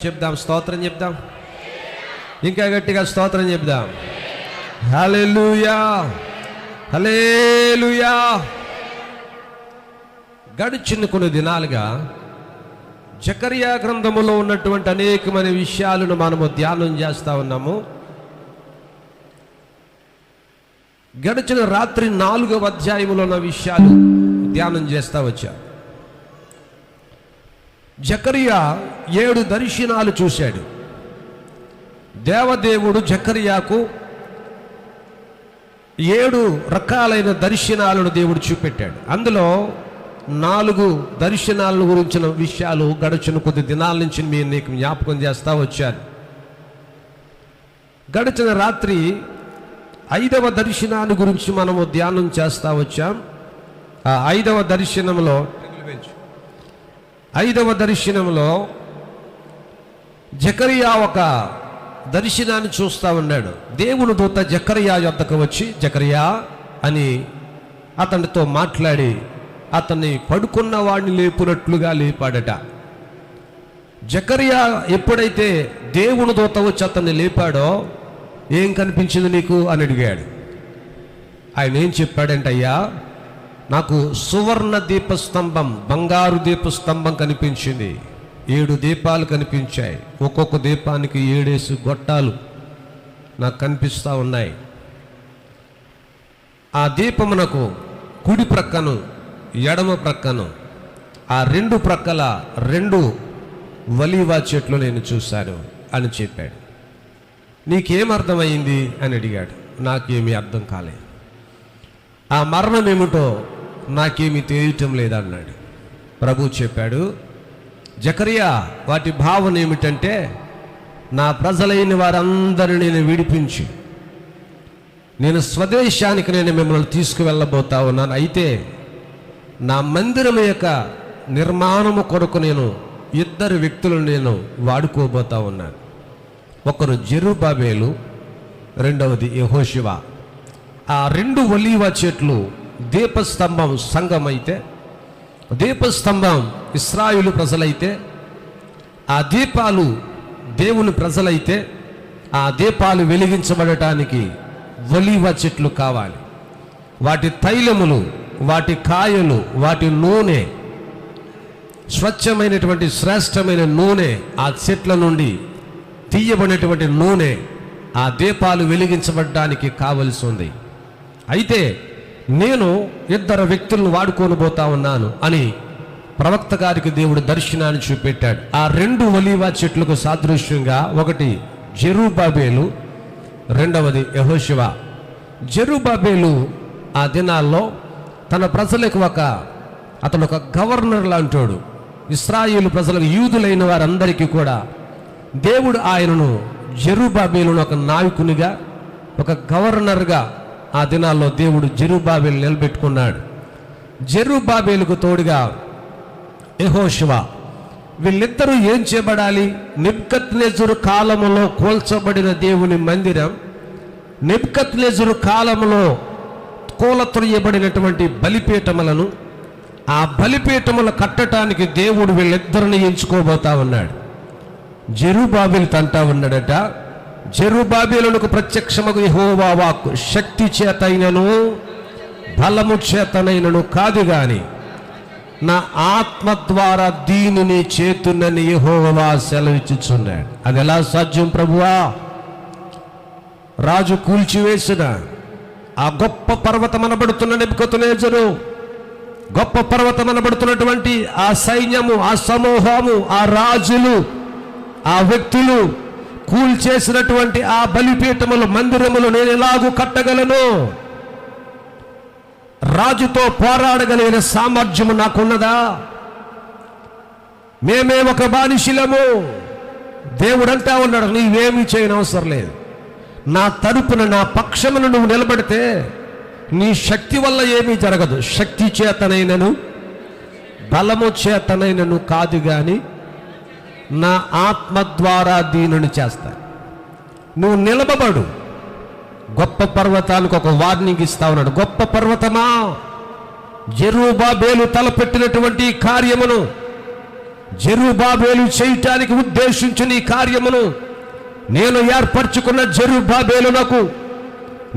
చెప్దాం, స్తోత్రం చెప్దాం, ఇంకా గట్టిగా స్తోత్రం చెప్దాం. హల్లెలూయా, హల్లెలూయా. గడిచిన కొన్ని దినాలుగా జకరియా గ్రంథములో ఉన్నటువంటి అనేకమైన విషయాలను మనము ధ్యానం చేస్తూ ఉన్నాము. గడిచిన రాత్రి 4వ అధ్యాయములో ఉన్న విషయాలు ధ్యానం చేస్తూ వచ్చాం. జకరియా 7 దర్శనాలు చూశాడు. దేవదేవుడు జకరియాకు 7 రకాలైన దర్శనాలను దేవుడు చూపెట్టాడు. అందులో 4 దర్శనాల గురించిన విషయాలు గడిచిన కొద్ది దినాల నుంచి నేను నీకు జ్ఞాపకం చేస్తూ వచ్చాను. గడిచిన రాత్రి 5వ దర్శనాన్ని గురించి మనము ధ్యానం చేస్తూ వచ్చాం. ఆ 5వ దర్శనంలో జకరియా ఒక దర్శనాన్ని చూస్తూ ఉన్నాడు. దేవుని దూత జకరియా యొద్దకు వచ్చి జకరియా అని అతనితో మాట్లాడి అతన్ని పడుకున్న వాడిని లేపునట్లుగా లేపాడట. జకరియా ఎప్పుడైతే దేవుని దూత వచ్చి అతన్ని లేపాడో, ఏం కనిపించింది నీకు అని అడిగాడు. ఆయన ఏం చెప్పాడంటే, అయ్యా నాకు సువర్ణ దీపస్తంభం, బంగారు దీపస్తంభం కనిపించింది. 7 దీపాలు కనిపించాయి. ఒక్కొక్క దీపానికి 7 గొట్టాలు నాకు కనిపిస్తూ ఉన్నాయి. ఆ దీపమునకు కుడి ప్రక్కను ఎడమ ప్రక్కను ఆ 2 ప్రక్కల 2 ఒలీవ చెట్లు నేను చూశాను అని చెప్పాడు. నీకేమర్థమైంది అని అడిగాడు. నాకేమీ అర్థం కాలేదు, ఆ మరణం ఏమిటో నాకేమీ తెలియటం లేదన్నాడు. ప్రభు చెప్పాడు, జకరియా వాటి భావన ఏమిటంటే, నా ప్రజలైన వారందరినీ నేను విడిపించి నేను స్వదేశానికి నేను మిమ్మల్ని తీసుకువెళ్ళబోతా ఉన్నాను. అయితే నా మందిరం యొక్క నిర్మాణము కొరకు నేను 2 వ్యక్తులను నేను వాడుకోబోతా ఉన్నాను. ఒకరు జెరుబ్బాబెలు, రెండవది యెహోషువ. ఆ 2 ఒలీవ చెట్లు దీపస్తంభం సంఘం అయితే, దీపస్తంభం ఇశ్రాయేలు ప్రజలైతే, ఆ దీపాలు దేవుని ప్రజలైతే, ఆ దీపాలు వెలిగించబడటానికి ఒలీవ చెట్లు కావాలి. వాటి తైలములు, వాటి కాయలు, వాటి నూనె, స్వచ్ఛమైనటువంటి శ్రేష్టమైన నూనె, ఆ చెట్ల నుండి తీయబడినటువంటి నూనె ఆ దీపాలు వెలిగించబడడానికి కావలసి ఉంది. అయితే నేను 2 వ్యక్తులను వాడుకొని పోతా ఉన్నాను అని ప్రవక్త గారికి దేవుడు దర్శనాన్ని చూపెట్టాడు. ఆ 2 ఒలీవ చెట్లకు సాదృశ్యంగా ఒకటి జెరుబ్బాబెలు, రెండవది యెహోషువ. జెరుబ్బాబెలు ఆ దినాల్లో తన ప్రజలకు అతను ఒక గవర్నర్ లాంటోడు. ఇశ్రాయేలు ప్రజలకు, యూదులైన వారందరికీ కూడా దేవుడు ఆయనను జెరుబ్బాబెలును ఒక నాయకునిగా, ఒక గవర్నర్గా ఆ దినాల్లో దేవుడు జెరుబ్బాబెలు నిలబెట్టుకున్నాడు. జెరుబ్బాబెలుకు తోడుగా యెహోషువ. వీళ్ళిద్దరూ ఏం చేయబడాలి? నెబుకద్నెజరు కాలములో కూల్చబడిన దేవుని మందిరం, నెబుకద్నెజరు కాలములో కూలత్రొయ్యబడినటువంటి బలిపీఠములను, ఆ బలిపీఠములు కట్టడానికి దేవుడు వీళ్ళిద్దరిని ఎంచుకోబోతా ఉన్నాడు. జెరుబ్బాబెలు తంటా ఉన్నాడట, జెరుబ్బాబెలునకు ప్రత్యక్షమగు యెహోవా వాక్కు శక్తి చేతైనను బలము చేతనైనను కాదు గాని నా ఆత్మ ద్వారా దీనిని చేతునని యెహోవా సెలవిచ్చుచున్నాడు. అది ఎలా సాధ్యం ప్రభువా? రాజు కూల్చివేసిన ఆ గొప్ప పర్వతం అనబడుతున్న నెబుకద్నెజరు, గొప్ప పర్వతం అనబడుతున్నటువంటి ఆ సైన్యము, ఆ సమూహము, ఆ రాజులు, ఆ వ్యక్తులు కూల్చేసినటువంటి ఆ బలిపీఠములు, మందిరములు నేను ఎలాగూ కట్టగలను? రాజుతో పోరాడగలిగిన సామర్థ్యము నాకున్నదా? మేమే ఒక బానిసలము. దేవుడంటా ఉన్నాడు, నీవేమీ చేయనవసరం లేదు. నా తరపున, నా పక్షమును నువ్వు నిలబడితే నీ శక్తి వల్ల ఏమీ జరగదు. శక్తి చేతనైనను బలము చేతనైనను కాదు గాని నా ఆత్మ ద్వారా దీనిని చేస్తాను. నువ్వు నిలబడు. గొప్ప పర్వతానికి ఒక వార్నింగ్ ఇస్తా ఉన్నాడు. గొప్ప పర్వతమా, జెరుబ్బాబెలు తలపెట్టినటువంటి కార్యమును జెరుబ్బాబేలు చేయటానికి ఉద్దేశించిన ఈ కార్యమును నేను ఏర్పరచుకున్న జెరుబ్బాబేలునకు,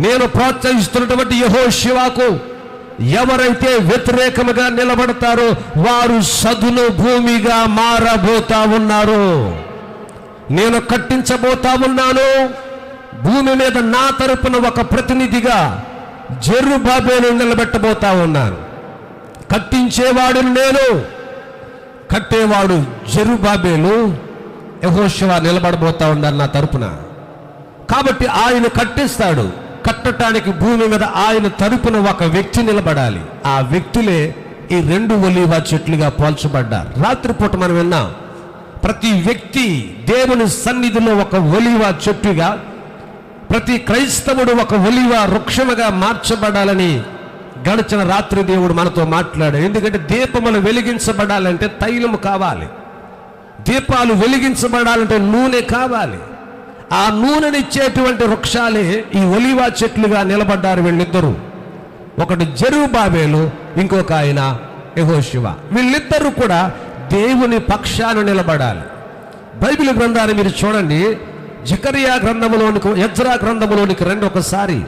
నేను ప్రోత్సహిస్తున్నటువంటి యెహోషువకు ఎవరైతే వ్యతిరేకముగా నిలబడతారో వారు సదును భూమిగా మారబోతా ఉన్నారు. నేను కట్టించబోతా ఉన్నాను. భూమి మీద నా తరపున ఒక ప్రతినిధిగా జెరుబ్బాబేలు నిలబెట్టబోతా ఉన్నాను. కట్టించేవాడు నేను, కట్టేవాడు జెరుబ్బాబేలు, యెహోషువ నిలబడబోతా ఉన్నాడు నా తరపున. కాబట్టి ఆయన కట్టిస్తాడు. కట్టడానికి భూమి మీద ఆయన తరపున ఒక వ్యక్తి నిలబడాలి. ఆ వ్యక్తులే ఈ 2 ఒలీవ చెట్లుగా పోల్చబడ్డారు. రాత్రిపూట మనం విన్నాం, ప్రతి వ్యక్తి దేవుని సన్నిధిలో ఒక ఒలీవ చెట్టుగా, ప్రతి క్రైస్తవుడు ఒక ఒలీవ వృక్షముగా మార్చబడాలని గడిచిన రాత్రి దేవుడు మనతో మాట్లాడాడు. ఎందుకంటే దీపములు వెలిగించబడాలంటే తైలము కావాలి, దీపాలు వెలిగించబడాలంటే నూనె కావాలి. ఆ నూనెనిచ్చేటువంటి వృక్షాలే ఈ ఒలీవ చెట్లుగా నిలబడ్డారు వీళ్ళిద్దరూ. ఒకటి జెరుబ్బాబేలు, ఇంకొక ఆయన యెహోషువ. వీళ్ళిద్దరూ కూడా దేవుని పక్షాన నిలబడాలి. బైబిల్ గ్రంథాన్ని మీరు చూడండి. జకరియా గ్రంథములోనికి, ఎజ్రా గ్రంథములోనికి రండి ఒకసారి.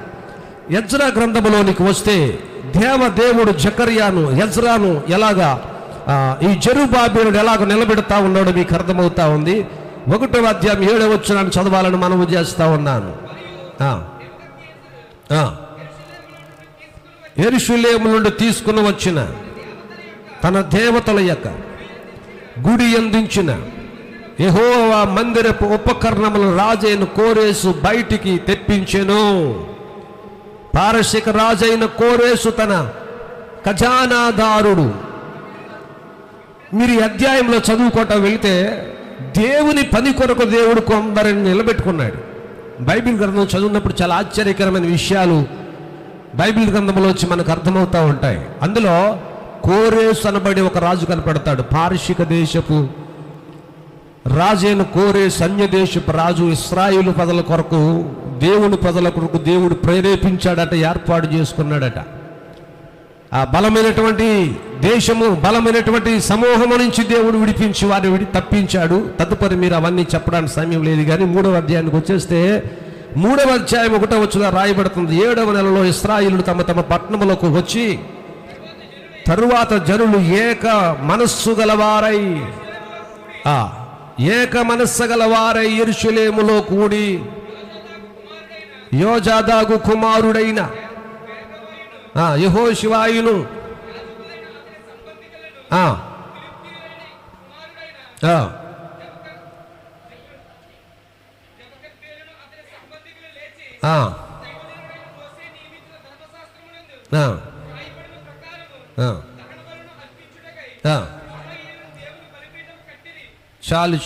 ఎజ్రా గ్రంథములోనికి వస్తే దేవుడు జకరియాను, ఎజ్రాను ఎలాగా ఈ జెరుబ్బాబేలును ఎలాగ నిలబెడతా ఉన్నాడో మీకు అర్థమవుతా ఉంది. 1వ అధ్యాయం 7వ వచనాన్ని చదవాలని మనవి చేస్తా ఉన్నాను. యెరూషలేము నుండి తీసుకుని వచ్చిన తన దేవతల యొక్క గుడి అందించిన యెహోవా మందిరపు ఉపకరణములను రాజైన కోరేసు బయటికి తెప్పించెను. పారసిక రాజైన కోరేసు తన ఖజానాదారుడు. మీరు ఈ అధ్యాయంలో చదువుకోవటం వెళితే దేవుని పని కొరకు దేవుడు కొందరిని నిలబెట్టుకున్నాడు. బైబిల్ గ్రంథం చదివినప్పుడు చాలా ఆశ్చర్యకరమైన విషయాలు బైబిల్ గ్రంథంలో వచ్చి మనకు అర్థమవుతూ ఉంటాయి. అందులో కోరేసు అనబడి ఒక రాజు కనపడతాడు. పారసిక దేశపు రాజైన కోరేసు అన్య దేశపు రాజు. ఇశ్రాయేలు ప్రజల కొరకు, దేవుని ప్రజల కొరకు దేవుడు ప్రేరేపించాడట, ఏర్పాటు చేసుకున్నాడట. ఆ బలమైనటువంటి దేశము, బలమైనటువంటి సమూహము నుంచి దేవుడు విడిపించి వారిని తప్పించాడు. తదుపరి మీరు అవన్నీ చెప్పడానికి సమయం లేదు. కానీ 3వ అధ్యాయానికి వచ్చేస్తే 3వ అధ్యాయం 1వ వచనంలో రాయబడుతుంది, 7వ నెలలో ఇశ్రాయేలులు తమ తమ పట్టణములకు వచ్చి తరువాత జనులు ఏక మనస్సు గలవారై యెరూషలేములో కూడి యోజాదాగు కుమారుడైన యెహోషువయును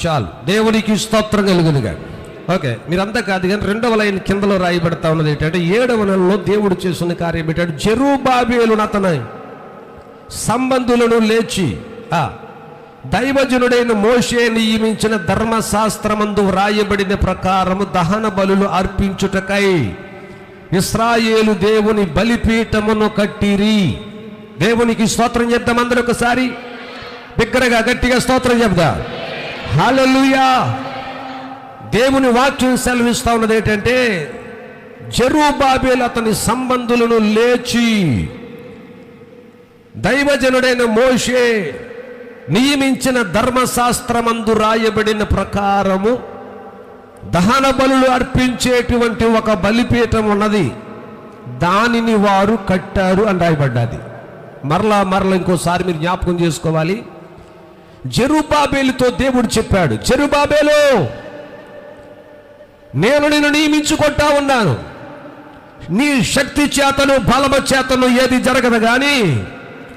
చాలు దేవునికి స్తోత్రం కలుగునుగా. ఓకే, మీరంతా కాదు కానీ 2వ లైన్ కిందలో రాయబడతా ఉన్నది ఏంటంటే 7వ నెలలో దేవుడు చేస్తున్న కార్యం ఏంటంటే జెరుబ్బాబేలును అతని సంబంధులను లేచి దైవజనుడైన మోషే నియమించిన ధర్మశాస్త్రమందు వ్రాయబడిన ప్రకారము దహన బలులు అర్పించుటకై ఇశ్రాయేలు దేవుని బలిపీఠమును కట్టిరి. దేవునికి స్తోత్రం చేద్దాం అందరూ ఒకసారి బిగ్గరగా గట్టిగా స్తోత్రం చెప్దాం. హల్లెలూయా. దేవుని వాక్యం సెలవిస్తా ఉన్నది ఏంటంటే జెరుబ్బాబేలు అతని సంబంధులను లేచి దైవజనుడైన మోషే నియమించిన ధర్మశాస్త్రమందు రాయబడిన ప్రకారము దహన బలులు అర్పించేటువంటి ఒక బలిపీఠం ఉన్నది, దానిని వారు కట్టారు అని రాయబడ్డది. మరలా ఇంకోసారి మీరు జ్ఞాపకం చేసుకోవాలి. జెరుబ్బాబేలుతో దేవుడు చెప్పాడు, జెరుబ్బాబేలు నేను నిన్ను నియమించుకుంటా ఉన్నాను. నీ శక్తి చేతను బలము చేతను ఏది జరగదు, కానీ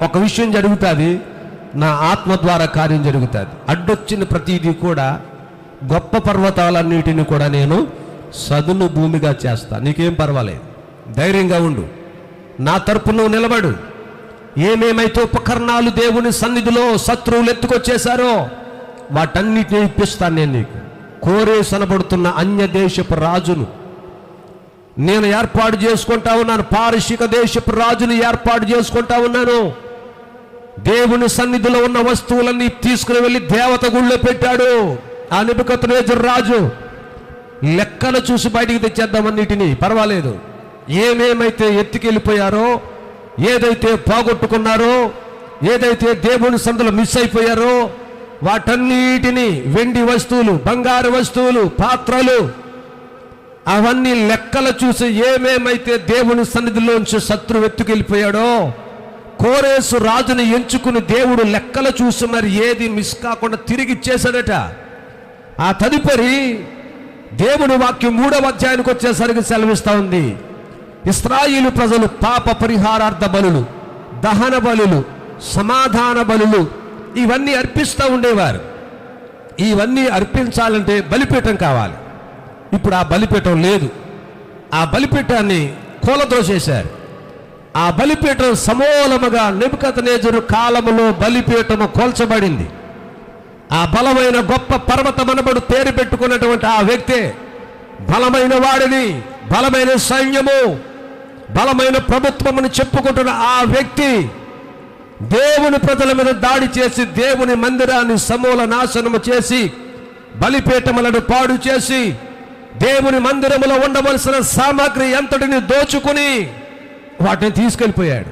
ఒక విషయం జరుగుతుంది, నా ఆత్మ ద్వారా కార్యం జరుగుతుంది. అడ్డొచ్చిన ప్రతిదీ కూడా, గొప్ప పర్వతాలన్నిటిని కూడా నేను సదును భూమిగా చేస్తా. నీకేం పర్వాలేదు, ధైర్యంగా ఉండు, నా తరపు నువ్వు నిలబడు. ఏమేమైతే ఉపకరణాలు దేవుని సన్నిధిలో శత్రువులు ఎత్తుకొచ్చేశారో వాటన్నిటిని ఇప్పిస్తాను నేను నీకు. కోరేసు అనబడుతున్న అన్య దేశపు రాజును నేను ఏర్పాటు చేసుకుంటా ఉన్నాను. పారసిక దేశపు రాజును ఏర్పాటు చేసుకుంటా ఉన్నాను. దేవుని సన్నిధిలో ఉన్న వస్తువులన్నీ తీసుకుని వెళ్ళి దేవత గుళ్ళో పెట్టాడు. ఆ నెబుకద్నెజరు రాజు లెక్కలు చూసి బయటికి తెచ్చేద్దామన్నిటినీ, పర్వాలేదు, ఏమేమైతే ఎత్తుకెళ్ళిపోయారో, ఏదైతే పోగొట్టుకున్నారో, ఏదైతే దేవుని సన్నిధిలో మిస్ అయిపోయారో వాటన్నిటినీ, వెండి వస్తువులు, బంగారు వస్తువులు, పాత్రలు, అవన్నీ లెక్కలు చూసి ఏమేమైతే దేవుని సన్నిధిలోంచి శత్రువు ఎత్తుకెళ్ళిపోయాడో కోరేసు రాజుని ఎంచుకుని దేవుడు లెక్కలు చూసి మరి ఏది మిస్ కాకుండా తిరిగి ఇచ్చేశాడట. ఆ తదుపరి దేవుని వాక్యం 3వ అధ్యాయానికి వచ్చేసరికి సెలవిస్తూ ఉంది, ఇశ్రాయేలు ప్రజలు పాప పరిహారార్థ బలులు, దహన బలులు, సమాధాన బలులు ఇవన్నీ అర్పిస్తూ ఉండేవారు. ఇవన్నీ అర్పించాలంటే బలిపీఠం కావాలి. ఇప్పుడు ఆ బలిపీఠం లేదు. ఆ బలిపీఠాన్ని కూలద్రోసేశారు. ఆ బలిపీఠం సమూలముగా నెబుకద్నెజరు కాలములో బలిపీఠము కూల్చబడింది. ఆ బలమైన గొప్ప పర్వతమనబడు పేరు పెట్టుకున్నటువంటి ఆ వ్యక్తే, బలమైన వాడిని, బలమైన సైన్యము, బలమైన ప్రభుత్వమును చెప్పుకుంటున్న ఆ వ్యక్తి దేవుని ప్రజల మీద దాడి చేసి దేవుని మందిరాన్ని సమూల నాశనము చేసి బలిపీఠములను పాడు చేసి దేవుని మందిరములో ఉండవలసిన సామాగ్రి అంతటిని దోచుకుని వాటిని తీసుకెళ్ళిపోయాడు.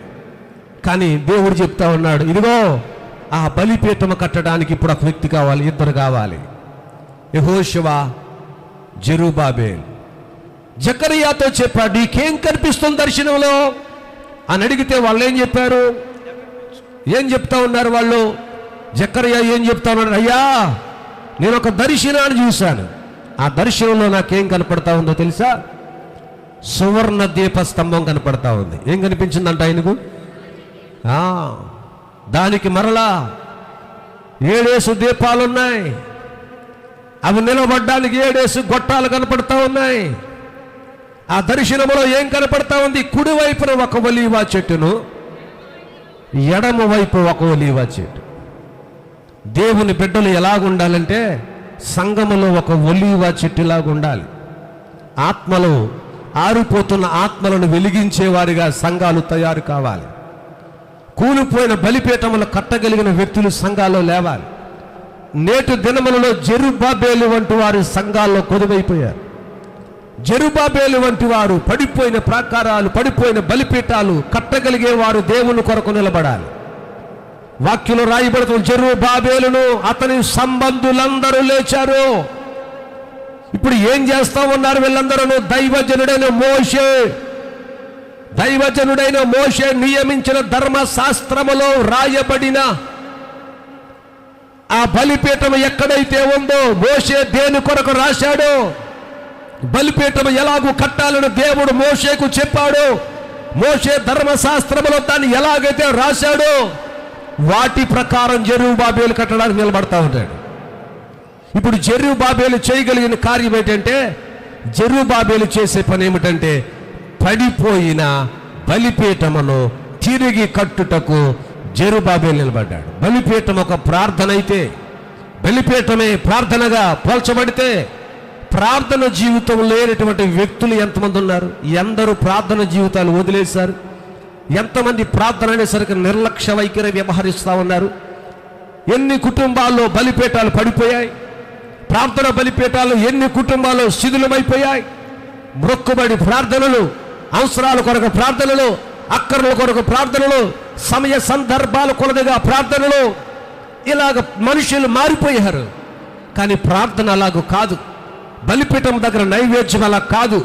కానీ దేవుడు చెప్తా ఉన్నాడు, ఇదిగో ఆ బలిపీఠము కట్టడానికి ఇప్పుడు ఒక వ్యక్తి కావాలి, 2 కావాలి. యెహోషువ, జెరుబ్బాబెల్. జకర్యాతో చెప్పాడు, నీకేం కనిపిస్తుంది దర్శనంలో అని అడిగితే వాళ్ళు ఏం చెప్పారు? ఏం చెప్తా ఉన్నారు వాళ్ళు? జకర్యా ఏం చెప్తా ఉన్నాడు? అయ్యా, నేను ఒక దర్శనాన్ని చూశాను. ఆ దర్శనంలో నాకేం కనపడతా ఉందో తెలుసా? సువర్ణ దీపస్తంభం కనపడతా ఉంది. ఏం కనిపించిందంట ఆయనకు? దానికి మరలా 7 దీపాలున్నాయి. అవి నిలబడ్డానికి 7 గొట్టాలు కనపడతా ఉన్నాయి. ఆ దర్శనములో ఏం కనపడతా ఉంది? కుడివైపున ఒక ఒలీవ చెట్టును, ఎడమ వైపు ఒక ఒలీవ చెట్టు. దేవుని బిడ్డలు ఎలాగుండాలంటే సంఘములో ఒక ఒలీవ చెట్టులాగా ఉండాలి. ఆత్మలో ఆరిపోతున్న ఆత్మలను వెలిగించేవారిగా సంఘాలు తయారు కావాలి. కూలిపోయిన బలిపీఠములు కట్టగలిగిన వ్యక్తులు సంఘాల్లో లేవాలి. నేటి దినములలో జెరుబ్బాబెలు వంటి వారు సంఘాల్లో కొదువైపోయారు. జెరుబ్బాబెలు వంటి వారు పడిపోయిన ప్రాకారాలు, పడిపోయిన బలిపీఠాలు కట్టగలిగేవారు దేవుని కొరకు నిలబడాలి. వాక్యంలో రాయబడుతున్న జెరుబ్బాబెలును అతని సంబంధులందరూ లేచారు. ఇప్పుడు ఏం చేస్తా ఉన్నారు వీళ్ళందరూ? దైవజనుడైన మోషే నియమించిన ధర్మశాస్త్రములో రాయబడిన ఆ బలిపీఠం ఎక్కడైతే ఉందో, మోషే దేని కొరకు రాశాడో, బలిపీఠం ఎలాగూ కట్టాలని దేవుడు మోషేకు చెప్పాడు, మోషే ధర్మశాస్త్రములో దాన్ని ఎలాగైతే రాశాడో వాటి ప్రకారం జెరుబ్బాబెలు కట్టడానికి నిలబడతా ఉంటాడు. ఇప్పుడు జెరుబ్బాబెలు చేయగలిగిన కార్యం ఏంటంటే, జెరుబ్బాబెలు చేసే పని ఏమిటంటే పడిపోయిన బలిపీఠమును తిరిగి కట్టుటకు జెరుబ్బాబెలు నిలబడ్డాడు. బలిపీఠం ఒక ప్రార్థన అయితే, బలిపీఠమే ప్రార్థనగా పోల్చబడితే, ప్రార్థన జీవితం లేనటువంటి వ్యక్తులు ఎంతమంది ఉన్నారు? ఎందరూ ప్రార్థన జీవితాలు వదిలేశారు. ఎంతమంది ప్రార్థన అనేసరికి నిర్లక్ష్య వైఖరి వ్యవహరిస్తూ ఉన్నారు. ఎన్ని కుటుంబాల్లో బలిపీఠాలు పడిపోయాయి. ప్రార్థన బలిపీఠాలు ఎన్ని కుటుంబాలు శిథిలమైపోయాయి. మొక్కుబడి ప్రార్థనలు, అవసరాల కొరకు ప్రార్థనలు, అక్కర్ల కొరకు ప్రార్థనలు, సమయ సందర్భాల కొలదిగా ప్రార్థనలు, ఇలాగ మనుషులు మారిపోయారు. కానీ ప్రార్థన అలాగూ కాదు. బలిపీఠం దగ్గర నైవేద్యం అలా కాదు.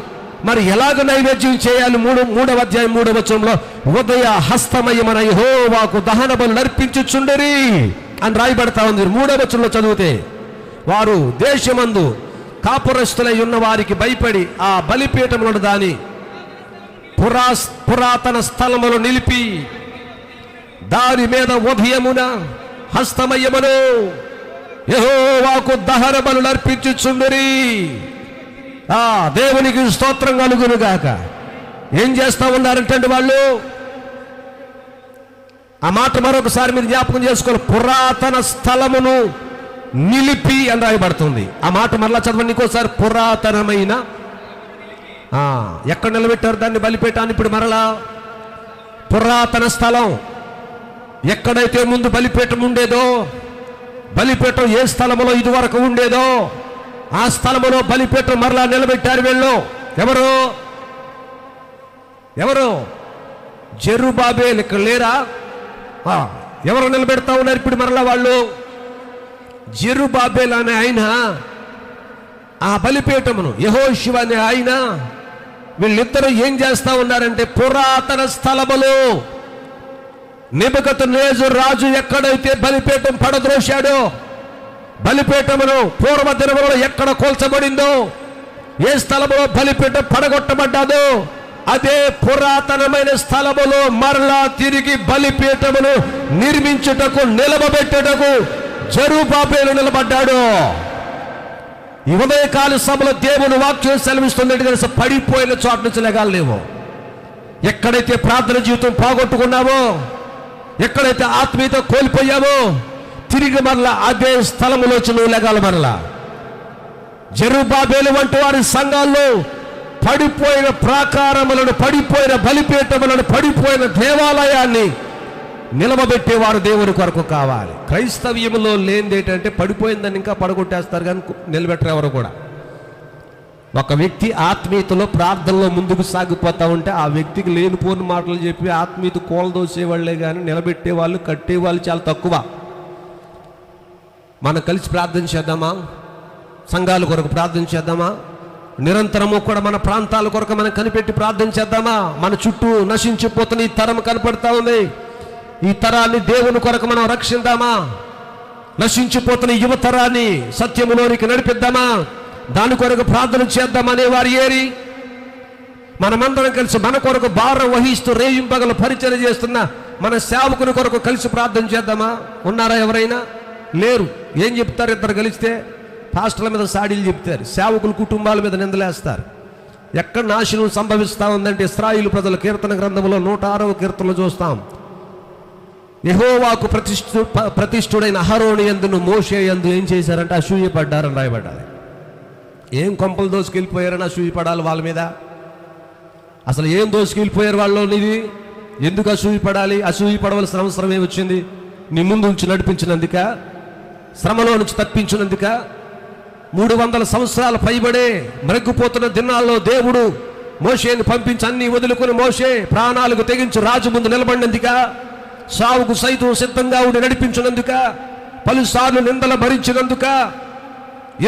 మరి ఎలాగ నైవేద్యం చేయాలి? 3వ అధ్యాయం 3వ వచనంలో ఉదయ హస్తమయమైన యెహోవాకు దహన బలులు అర్పించుచుండిరి అని రాయబడతా ఉంది. 3వ వచనంలో చదివితే, వారు దేశమందు కాపురస్తులై ఉన్న వారికి భయపడి ఆ బలిపీఠములను దాని పురాతన స్థలములు నిలిపి దాని మీద ఉదయమున హస్తమయమును యెహోవాకు దహన బలులు అర్పించుచుండిరి. దేవునికి స్తోత్రం కలుగును గాక. ఏం చేస్తా ఉన్నారంటే వాళ్ళు, ఆ మాట మరొకసారి మీరు జ్ఞాపకం చేసుకోవాలి. పురాతన స్థలమును నిలిపి అని రాయబడుతుంది. ఆ మాట మరలా చదవండి ఇంకోసారి. పురాతనమైన, ఎక్కడ నిలబెట్టారు దాన్ని? బలిపీఠాన్ని. ఇప్పుడు మరలా పురాతన స్థలం, ఎక్కడైతే ముందు బలిపీఠం ఉండేదో, బలిపీఠం ఏ స్థలములో ఇదివరకు ఉండేదో ఆ స్థలములో బలిపీఠం మరలా నిలబెట్టారు వీళ్ళు. ఎవరు? జెరుబ్బాబెలు ఇక్కడ లేరా? ఎవరు నిలబెడతా ఉన్నారు ఇప్పుడు మరలా? వాళ్ళు జెరుబ్బాబెలు అనే ఆయన ఆ బలిపీఠమును, యెహోషువ అనే ఆయన, వీళ్ళిద్దరూ ఏం చేస్తా ఉన్నారంటే, పురాతన స్థలములో నెబుకద్నెజరు రాజు ఎక్కడైతే బలిపీఠం పడద్రోశాడో, బలిపీఠమును పూర్వ దినములలో ఎక్కడ కూల్చబడిందో, ఏ స్థలములో బలిపీఠం పడగొట్టబడ్డాదో అదే పురాతనమైన స్థలములో మరలా తిరిగి బలిపీఠమును నిర్మించుటకు, నిలబెట్టుటకు జెరుబ్బాబెలు నిలబడ్డాడు. ఈ ఉదయకాల సభలో దేవుని వాక్యం సెలవిస్తుంది తెలుసా, పడిపోయిన చోట నుంచి లెగాలేమో. ఎక్కడైతే ప్రార్థన జీవితం పోగొట్టుకున్నామో, ఎక్కడైతే ఆత్మీయత కోల్పోయామో, తిరిగి మరలా అదే స్థలములోంచి నువ్వు లెగాలి. మరలా జెరుబ్బాబెలు వంటి వారి సంఘాల్లో పడిపోయిన ప్రాకారములను, పడిపోయిన బలిపీఠములను, పడిపోయిన దేవాలయాన్ని నిలబెట్టేవారు దేవుని కొరకు కావాలి. క్రైస్తవ్యంలో లేనిది ఏంటంటే పడిపోయిందని ఇంకా పడగొట్టేస్తారు కానీ నిలబెట్టరు ఎవరు కూడా. ఒక వ్యక్తి ఆత్మీయతలో ప్రార్థనలో ముందుకు సాగిపోతా ఉంటే ఆ వ్యక్తికి లేనిపోని మాటలు చెప్పి ఆత్మీయత కూలదోసేవాళ్లే కానీ నిలబెట్టేవాళ్ళు, కట్టేవాళ్ళు చాలా తక్కువ. మనం కలిసి ప్రార్థన చేద్దామా? సంఘాల కొరకు ప్రార్థన చేద్దామా? నిరంతరము కూడా మన ప్రాంతాల కొరకు మనం కనిపెట్టి ప్రార్థన చేద్దామా? మన చుట్టూ నశించిపోతున్న ఈ తరం కనపడతా ఉంది. ఈ తరాన్ని దేవుని కొరకు మనం రక్షిద్దామా? నశించిపోతున్న యువతరాన్ని సత్యములోనికి నడిపిద్దామా? దాని కొరకు ప్రార్థన చేద్దామనే వారు ఏరి? మనమందరం కలిసి మన కొరకు భారం వహిస్తూ రేయింపగల పరిచయం చేస్తున్న మన సేవకుని కొరకు కలిసి ప్రార్థన చేద్దామా? ఉన్నారా ఎవరైనా? లేరు. ఏం చెప్తారు? ఇద్దరు కలిస్తే పాస్టర్ల మీద సాడీలు చెప్తారు, సేవకుల కుటుంబాల మీద నిందలేస్తారు. ఎక్కడ నాశనం సంభవిస్తూ ఉందంటే ఇశ్రాయేలు ప్రజల కీర్తన గ్రంథంలో 106వ కీర్తనలో చూస్తాం. యెహోవాకు ప్రతిష్ఠుడైన అహరోను యందును మోషే యందు ఏం చేశారంటే అసూయపడ్డారని రాయబడ్డారు. ఏం కొంపలు దోసుకెళ్ళిపోయారని అసూయపడాలి వాళ్ళ మీద? అసలు ఏం దోసుకెళ్ళిపోయారు వాళ్ళని? ఎందుకు అసూయపడాలి? అసూయపడవలసిన అవసరం ఏమొచ్చింది? నీ ముందు నుంచి నడిపించినందుక, శ్రమలో నుంచి తప్పించినందుక, 300 సంవత్సరాలు పైబడే మరగ్గిపోతున్న దినాల్లో దేవుడు మోషేని పంపించి అన్ని వదులుకుని మోషే ప్రాణాలకు తెగించి రాజు ముందు నిలబడినందుక, సావుకు సైతం సిద్ధంగా ఉండి నడిపించినందుక, పలుసార్లు నిందలు భరించినందుక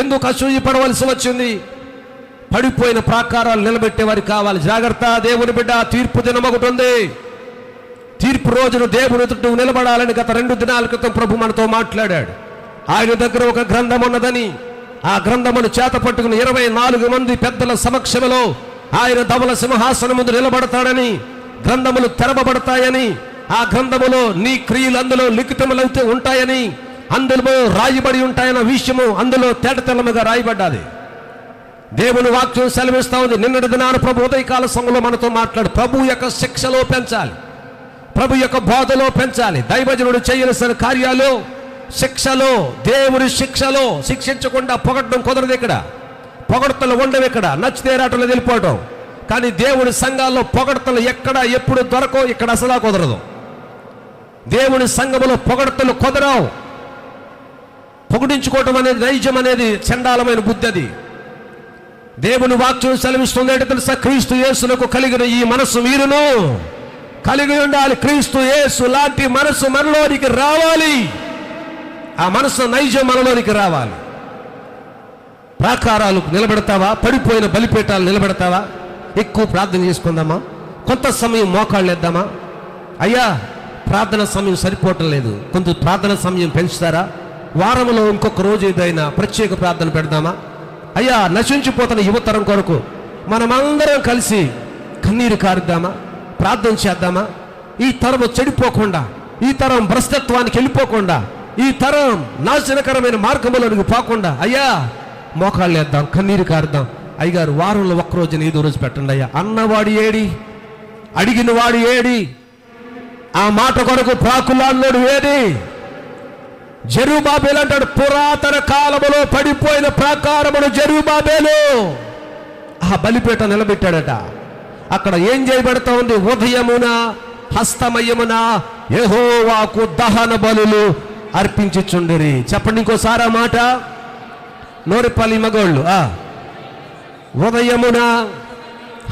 ఎందుకు అసూయపడవలసి వచ్చింది? పడిపోయిన ప్రాకారాలు నిలబెట్టేవారు కావాలి. జాగ్రత్త దేవుని బిడ్డ, తీర్పు దినం ఒకటి ఉంది. తీర్పు రోజున దేవుని ఎదుట నిలబడాలని గత 2 దినాల క్రితం ప్రభు మనతో మాట్లాడాడు. ఆయన దగ్గర ఒక గ్రంథం ఉన్నదని, ఆ గ్రంథమును చేత పట్టుకుని 24 మంది పెద్దల సమక్షంలో ఆయన ధవల సింహాసనం ముందు నిలబడతాడని, గ్రంథములు తెరవబడతాయని, ఆ గ్రంథములో నీ క్రియలు అందులో లిఖితములైతే ఉంటాయని, అందులో రాయబడి ఉంటాయన్న విషయము అందులో తేటతెల్లముగా రాయబడ్డాది. దేవుని వాక్యం సెలవిస్తా ఉంది. నిన్నటి దినాన ప్రభు ఉదయకాల సమయంలో మనతో మాట్లాడు. ప్రభు యొక్క శిక్షలో పెంచాలి, ప్రభు యొక్క బోధలో పెంచాలి. దైవజనుడు చేయవలసిన కార్యాలు శిక్షలో, దేవుని శిక్షలో శిక్షించకుండా పొగడడం కుదరదు. ఇక్కడ పొగడతలు ఉండవు, ఇక్కడ నచ్చితే రాటలు వెళ్ళిపోవటం. కానీ దేవుని సంఘాల్లో పొగడతలు ఎక్కడ ఎప్పుడు దొరకవు, ఇక్కడ అసలు కుదరదు. దేవుని సంఘములో పొగడతలు కుదరవు. పొగిడించుకోవటం అనేది, నైజం అనేది చండాలమైన బుద్ధి. అది దేవుని వాక్యం సెలవిస్తుంది. ఏంటో తెలుసా? క్రీస్తు యేసులకు కలిగిన ఈ మనస్సు మీరును కలిగి ఉండాలి. క్రీస్తు యేసు లాంటి మనస్సు మనలోనికి రావాలి. ఆ మనస్సు నైజం మనలోనికి రావాలి. ప్రాకారాలు నిలబెడతావా? పడిపోయిన బలిపీఠాలు నిలబెడతావా? ఎక్కువ ప్రార్థన చేసుకుందామా? కొంత సమయం మోకాళ్ళు వేద్దామా? అయ్యా ప్రార్థన సమయం సరిపోవటం లేదు, కొంత ప్రార్థన సమయం పెంచుతారా? వారంలో ఇంకొక రోజు ఏదైనా ప్రత్యేక ప్రార్థన పెడదామా? అయ్యా నశించిపోతున్న యువతరం కొరకు మనమందరం కలిసి కన్నీరు కారుద్దామా? ప్రార్థన చేద్దామా? ఈ తరం చెడిపోకుండా, ఈ తరం భ్రష్టత్వానికి వెళ్ళిపోకుండా, ఈ తరం నాశనకరమైన మార్గంలోనికి పోకుండా అయ్యా మోకాళ్ళు వేద్దాం, కన్నీరు కారుద్దాం. అయ్యగారు వారంలో ఒక్కరోజున ఏదో రోజు పెట్టండి అయ్యా. అన్నవాడి ఏడి, అడిగిన వాడి ఏడి, ఆ మాట కొరకు ప్రాకులాన్నోడు ఏది? జెరుబ్బాబెలు అంటాడు, పురాతన కాలములో పడిపోయిన ప్రాకారమును జెరుబ్బాబెలు ఆ బలిపీఠం నిలబెట్టాడట. అక్కడ ఏం చేయబడతా ఉంది? ఉదయమున హస్తమయమున యెహోవాకు దహన బలులు అర్పించుచుండిరి. చెప్పండి ఇంకోసారి ఆ మాట. నోరిపల్లి మగోళ్ళు. ఉదయమున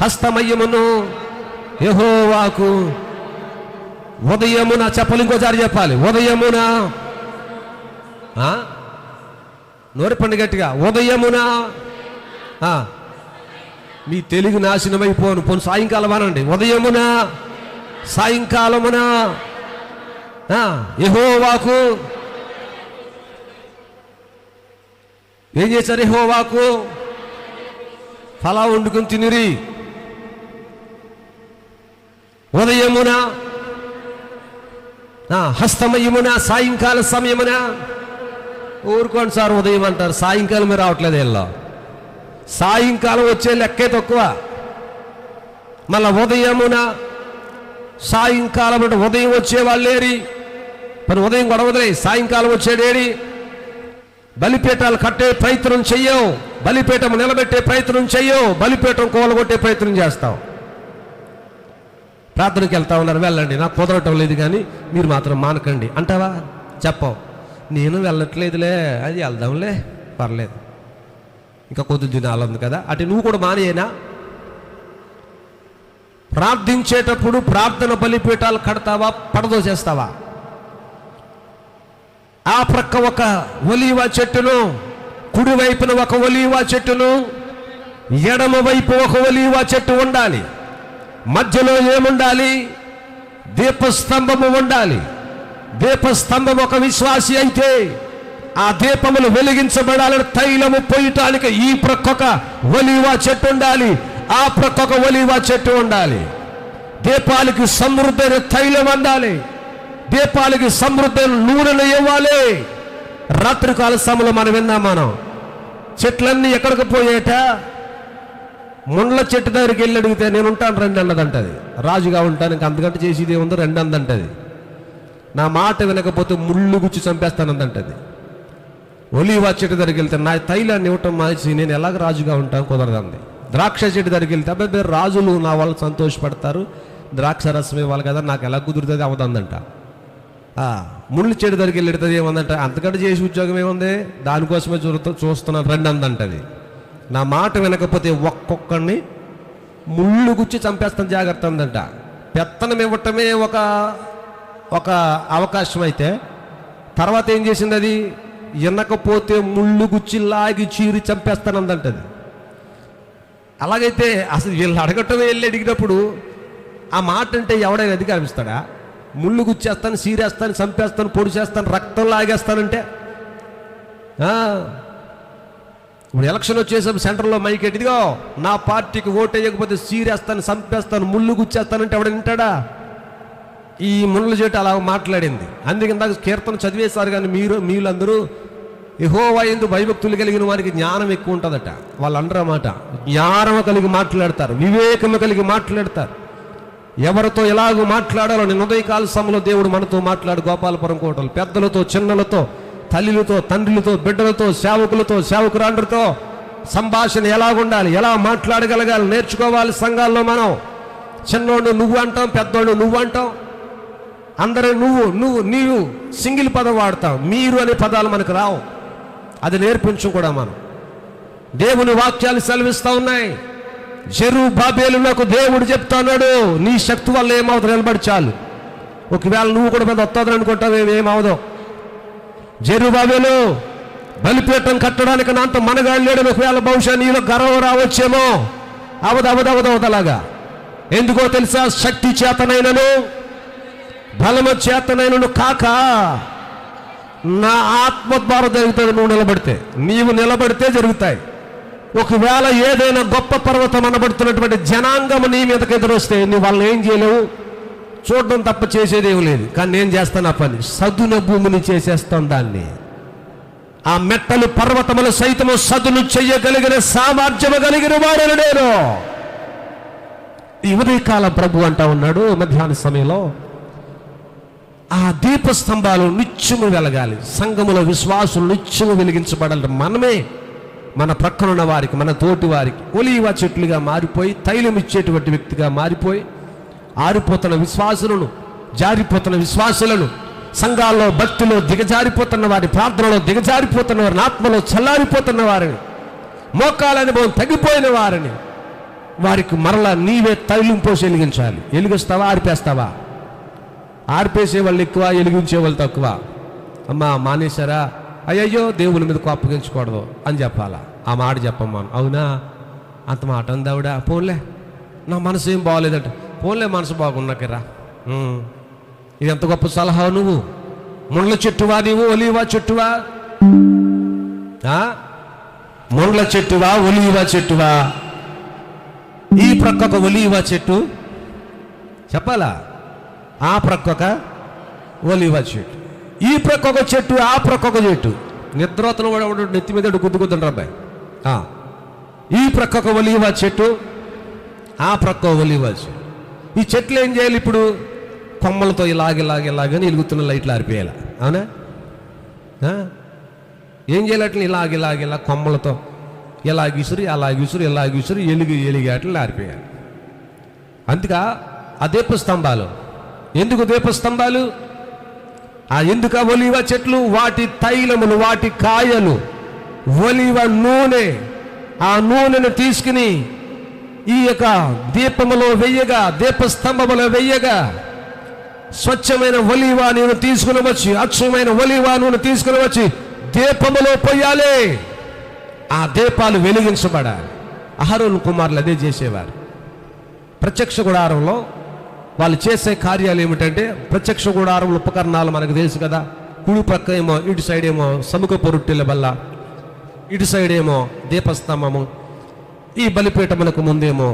హస్తమయమును యెహోవాకు, ఉదయమున చెప్పాలి, ఇంకోసారి చెప్పాలి. ఉదయమున, నోరిపండి గట్టిగా. ఉదయమున, మీ తెలుగు నాశనమైపోను. పోను సాయంకాలం అనండి. ఉదయమున, సాయంకాలమున యెహోవాకు ఏం చేశారు? యెహోవాకు ఫలా వండుకుని తినిరి. ఉదయమున, హస్తమయమున, సాయంకాల సమయమున. ఊరుకోండి సార్, ఉదయం అంటారు, సాయంకాలమే రావట్లేదు వీళ్ళు. సాయంకాలం వచ్చే లెక్కే తక్కువ. మళ్ళా ఉదయమున, సాయంకాలం అంటే ఉదయం వచ్చేవాళ్ళు లేరి. మరి ఉదయం గొడవలే, సాయంకాలం వచ్చేడేడి? బలిపీఠాలు కట్టే ప్రయత్నం చెయ్యవు, బలిపీఠం నిలబెట్టే ప్రయత్నం చెయ్యవు, బలిపీఠం కూలగొట్టే ప్రయత్నం చేస్తావు. ప్రార్థనకి వెళ్తా ఉన్నారు, వెళ్ళండి, నాకు కుదరటం లేదు కానీ మీరు మాత్రం మానకండి అంటావా? చెప్పవు. నేను వెళ్ళట్లేదులే, అది వెళ్దాంలే, పర్లేదు, ఇంకా కొద్ది దినాలు ఉంది కదా, అటు నువ్వు కూడా మానేనా? ప్రార్థించేటప్పుడు ప్రార్థన బలిపీఠాలు కడతావా, పడదోసేస్తావా? ఆ ప్రక్క ఒక ఒలీవ చెట్టును, కుడివైపున ఒక ఒలీవ చెట్టును, ఎడమ వైపు ఒక ఒలీవ చెట్టు ఉండాలి. మధ్యలో ఏముండాలి? దీపస్తంభము ఉండాలి. దీపస్తంభం ఒక విశ్వాసి అయితే ఆ దీపములు వెలిగించబడాలని తైలము పోయటానికి ఈ ప్రక్క ఒలీవ చెట్టు ఉండాలి, ఆ ప్రక్క ఒలీవ చెట్టు ఉండాలి. దీపాలకి సమృద్ధైన తైలం ఉండాలి, దీపాలకి సమృద్ధైన నూనెలు ఇవ్వాలి. రాత్రికాల సమయంలో మనం విన్నాం, మనం చెట్లన్నీ ఎక్కడికి పోయేట? ముండ్ల చెట్టు దగ్గరికి వెళ్ళి అడిగితే నేను ఉంటాను రండి అన్నదంటది. రాజుగా ఉంటాను, ఇంక అంతకంటే చేసేది ఏముందో రండి అందంటది. నా మాట వినకపోతే ముళ్ళు గుచ్చి చంపేస్తానందంటది. ఒలీవ చెట్టు దగ్గరికి వెళ్తే నా తైలాన్ని ఇవ్వటం మానేసి నేను ఎలాగ రాజుగా ఉంటాను, కుదరదండి. ద్రాక్ష చెట్టు దగ్గరికి వెళ్తే అబ్బాయి రాజులు నా వాళ్ళు సంతోషపడతారు, ద్రాక్ష రసం ఇవ్వాలి కదా, నాకు ఎలా కుదురుతుంది అవదందంట. ముళ్ళు చెట్టు దగ్గరికి వెళ్ళి ఎడుతుంది ఏమందంట, అంతకంటే చేసి ఉద్యోగం ఏముంది, దానికోసమే చూస్తున్నాను రండి అందంటది. నా మాట వినకపోతే ఒక్కొక్కడిని ముళ్ళు గుచ్చి చంపేస్తాను జాగ్రత్త అందంట. పెత్తనం ఇవ్వటమే ఒక అవకాశం అయితే తర్వాత ఏం చేసింది? అది వినకపోతే ముళ్ళు గుచ్చి లాగి చీరి చంపేస్తానందంటది. అలాగైతే అసలు వీళ్ళు అడగటమే వెళ్ళి అడిగినప్పుడు ఆ మాట అంటే ఎవడైనా అది కనిపిస్తాడా? ముళ్ళు గుచ్చేస్తాను, చీరేస్తాను, చంపేస్తాను, పొడి చేస్తాను, రక్తం లాగేస్తానంటే. ఇప్పుడు ఎలక్షన్ వచ్చేసరికి సెంటర్లో మైక్ ఎట్టిదిగో నా పార్టీకి ఓటు వేయకపోతే చీరేస్తాను, చంపేస్తాను, ముళ్ళు గుచ్చేస్తానంటే ఎవడ వింటాడా? ఈ ముళ్ళ చెట్టు అలా మాట్లాడింది. అందుకే ఇందాక కీర్తన చదివేశారు. కానీ మీరందరూ యెహోవా యందు భయభక్తులు కలిగిన వారికి జ్ఞానం ఎక్కువ ఉంటుందట. వాళ్ళు అంటారు మాట, జ్ఞానం కలిగి మాట్లాడతారు, వివేకము కలిగి మాట్లాడతారు. ఎవరితో ఎలాగో మాట్లాడాలో నేను ఉదయకాల సమయంలో దేవుడు మనతో మాట్లాడు. గోపాలపురం కోటలు పెద్దలతో, చిన్నలతో, తల్లిలతో, తండ్రులతో, బిడ్డలతో, సేవకులతో, సేవకురాండ్రతో సంభాషణ ఎలాగుండాలి, ఎలా మాట్లాడగలగాలి నేర్చుకోవాలి. సంఘాల్లో మనం చిన్నోడు నువ్వు అంటాం, పెద్దోడు నువ్వు అంటాం, అందరూ నీవు సింగిల్ పదం వాడతాం, మీరు అనే పదాలు మనకు రావు. అది నేర్పించం కూడా మనం. దేవుని వాక్యాలు సెలవిస్తూ ఉన్నాయి. జెరుబ్బాబెలునకు దేవుడు చెప్తున్నాడు, నీ శక్తి వల్ల ఏమవుతుంది, నిలబడి చాలు. ఒకవేళ నువ్వు కూడా పెద్ద వస్తుంది అనుకుంటావు, ఏమవుదో. జెరుబ్బాబెలు బలిపీఠం కట్టడానికి నాంత మనగాడు లేడు. ఒకవేళ బహుశా నీలో గర్వం రావచ్చేమో. అవదలాగా. ఎందుకో తెలుసా? శక్తి చేతనైనను బలము చేతనైనను కాక నా ఆత్మ ద్వారా జరుగుతుంది. నువ్వు నిలబడితే, నీవు నిలబడితే జరుగుతాయి. ఒకవేళ ఏదైనా గొప్ప పర్వతం అనబడుతున్నటువంటి జనాంగము నీ మీదకి ఎదురొస్తే నువ్వు వాళ్ళని ఏం చేయలేవు, చూడడం తప్ప చేసేదేం లేదు. కానీ నేను చేస్తాను ఆ పని, సదున భూమిని చేసేస్తాను దాన్ని. ఆ మెట్టలు పర్వతములు సైతము సదును చెయ్యగలిగిన సామర్థ్యము కలిగిన వాడను నేను. ఈ ఉదయకాలం ప్రభు అంటా ఉన్నాడు, మధ్యాహ్న సమయంలో ఆ దీపస్తంభాలు నిత్యము వెలగాలి. సంఘముల విశ్వాసులు నిత్యము వెలిగించబడాలి. మనమే మన ప్రక్కనున్న వారికి, మన తోటి వారికి ఒలీవ చెట్లుగా మారిపోయి, తైలం ఇచ్చేటువంటి వ్యక్తిగా మారిపోయి, ఆరిపోతున్న విశ్వాసులను, జారిపోతున్న విశ్వాసులను, సంఘాల్లో భక్తిలో దిగజారిపోతున్న వారిని, ప్రార్థనలో దిగజారిపోతున్న వారిని, ఆత్మలో చల్లారిపోతున్న వారిని, మోకాల అనుభవం తగ్గిపోయిన వారిని, వారికి మరలా నీవే తైలం పోసి వెలిగించాలి. వెలిగిస్తావా, ఆర్పేస్తావా? ఆర్పేసే వాళ్ళు ఎక్కువ, వెలిగించే వాళ్ళు తక్కువ. అమ్మా మానేశారా, అయ్యయ్యో దేవుని మీద కోపగించకూడదు అని చెప్పాలా? ఆ మాట చెప్పమ్మా. అవునా, అంత మాట అందావిడ. పోన్లే నా మనసు ఏం బాగోలేదంట. పోన్లే మనసు బాగున్నాకరా. ఇది ఎంత గొప్ప సలహా. నువ్వు ముండ్ల చెట్టువా, నీవు ఒలీవా చెట్టువా? ముండ్ల చెట్టువా, ఒలీవా చెట్టువా? ఈ ప్రక్కొక ఒలీవా చెట్టు చెప్పాలా, ఆ ప్రక్కొక ఒలీవా చెట్టు, ఈ ప్రక్కొక చెట్టు, ఆ ప్రక్కొక చెట్టు. నిద్రోతను వాడు నెత్తి మీద గుద్దుకుంటుండ్రు అబ్బాయి. ఈ ప్రక్కొక ఒలీవా చెట్టు, ఆ ప్రక్క ఒలీవా చెట్టు. ఈ చెట్లు ఏం చేయాలి ఇప్పుడు? కొమ్మలతో ఇలాగని వెలుగుతున్న లైట్లు ఆరిపోయాలి. అవునా? ఏం చేయాలి? అట్లా ఇలాగ కొమ్మలతో ఎలాగిసురు ఎలిగి అట్లా ఆరిపోయాలి. అందుకా ఆ దీపస్తంభాలు. ఎందుకు దీపస్తంభాలు? ఎందుకు ఆ ఒలీవ చెట్లు? వాటి తైలములు, వాటి కాయలు, ఒలీవ నూనె, ఆ నూనెను తీసుకుని ఈ యొక్క దీపములో వెయ్యగా, దీపస్తంభములో వెయ్యగా, స్వచ్ఛమైన ఒలీవ నూనె తీసుకుని వచ్చి, అచ్చమైన ఒలీవ నూనె తీసుకుని వచ్చి దీపములో పోయాలి. ఆ దీపాలు వెలిగించబడాలి. అహరోను కుమారులు అదే చేసేవారు. ప్రత్యక్ష గుడారంలో వాళ్ళు చేసే కార్యాలు ఏమిటంటే, ప్రత్యక్ష గుడారం ఉపకరణాలు మనకు తెలుసు కదా. కుడి పక్క ఏమో, ఇటు సైడ్ ఏమో సముఖ పొరుట్టెల బల్ల, ఇటు సైడ్ ఏమో దీపస్తంభము, ఈ బలిపీఠములకు ముందేమో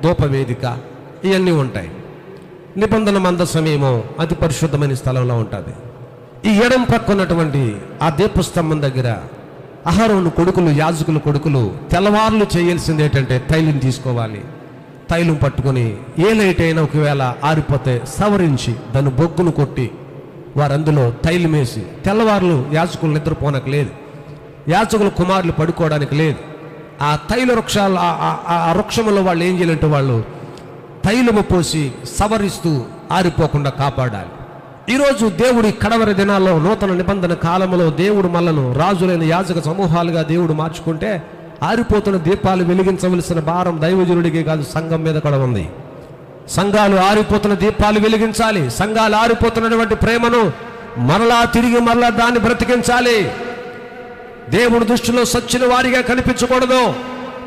ధూపవేదిక, ఇవన్నీ ఉంటాయి. నిబంధన మందసమేమో అతి పరిశుద్ధమైన స్థలంలో ఉంటుంది. ఈ ఎడం పక్క ఉన్నటువంటి ఆ దీపస్తంభం దగ్గర అహరోను కొడుకులు, యాజకులు కొడుకులు తెల్లవారులు చేయాల్సింది ఏంటంటే తైలం తీసుకోవాలి. తైలం పట్టుకొని ఏ లైట్ అయినా ఒకవేళ ఆరిపోతే సవరించి దాన్ని బొగ్గును కొట్టి వారు అందులో తైలం వేసి, తెల్లవారులు యాజకులు నిద్రపోనకు లేదు, యాజకుల కుమారులు పడుకోవడానికి లేదు. ఆ తైల వృక్షాలు, ఆ వృక్షములో వాళ్ళు ఏం చేయాలంటే వాళ్ళు తైలము పోసి సవరిస్తూ ఆరిపోకుండా కాపాడాలి. ఈరోజు దేవుడి కడవరి దినాల్లో, నూతన నిబంధన కాలంలో దేవుడు మనలను రాజులైన యాజక సమూహాలుగా దేవుడు మార్చుకుంటే, ఆరిపోతున్న దీపాలు వెలిగించవలసిన భారం దైవజనుడికి కాదు, సంఘం మీద కూడా ఉంది. సంఘాలు ఆరిపోతున్న దీపాలు వెలిగించాలి. సంఘాలు ఆరిపోతున్నటువంటి ప్రేమను తిరిగి దాన్ని బ్రతికించాలి. దేవుడి దృష్టిలో సచ్చిన వాడిగా కనిపించకూడదు.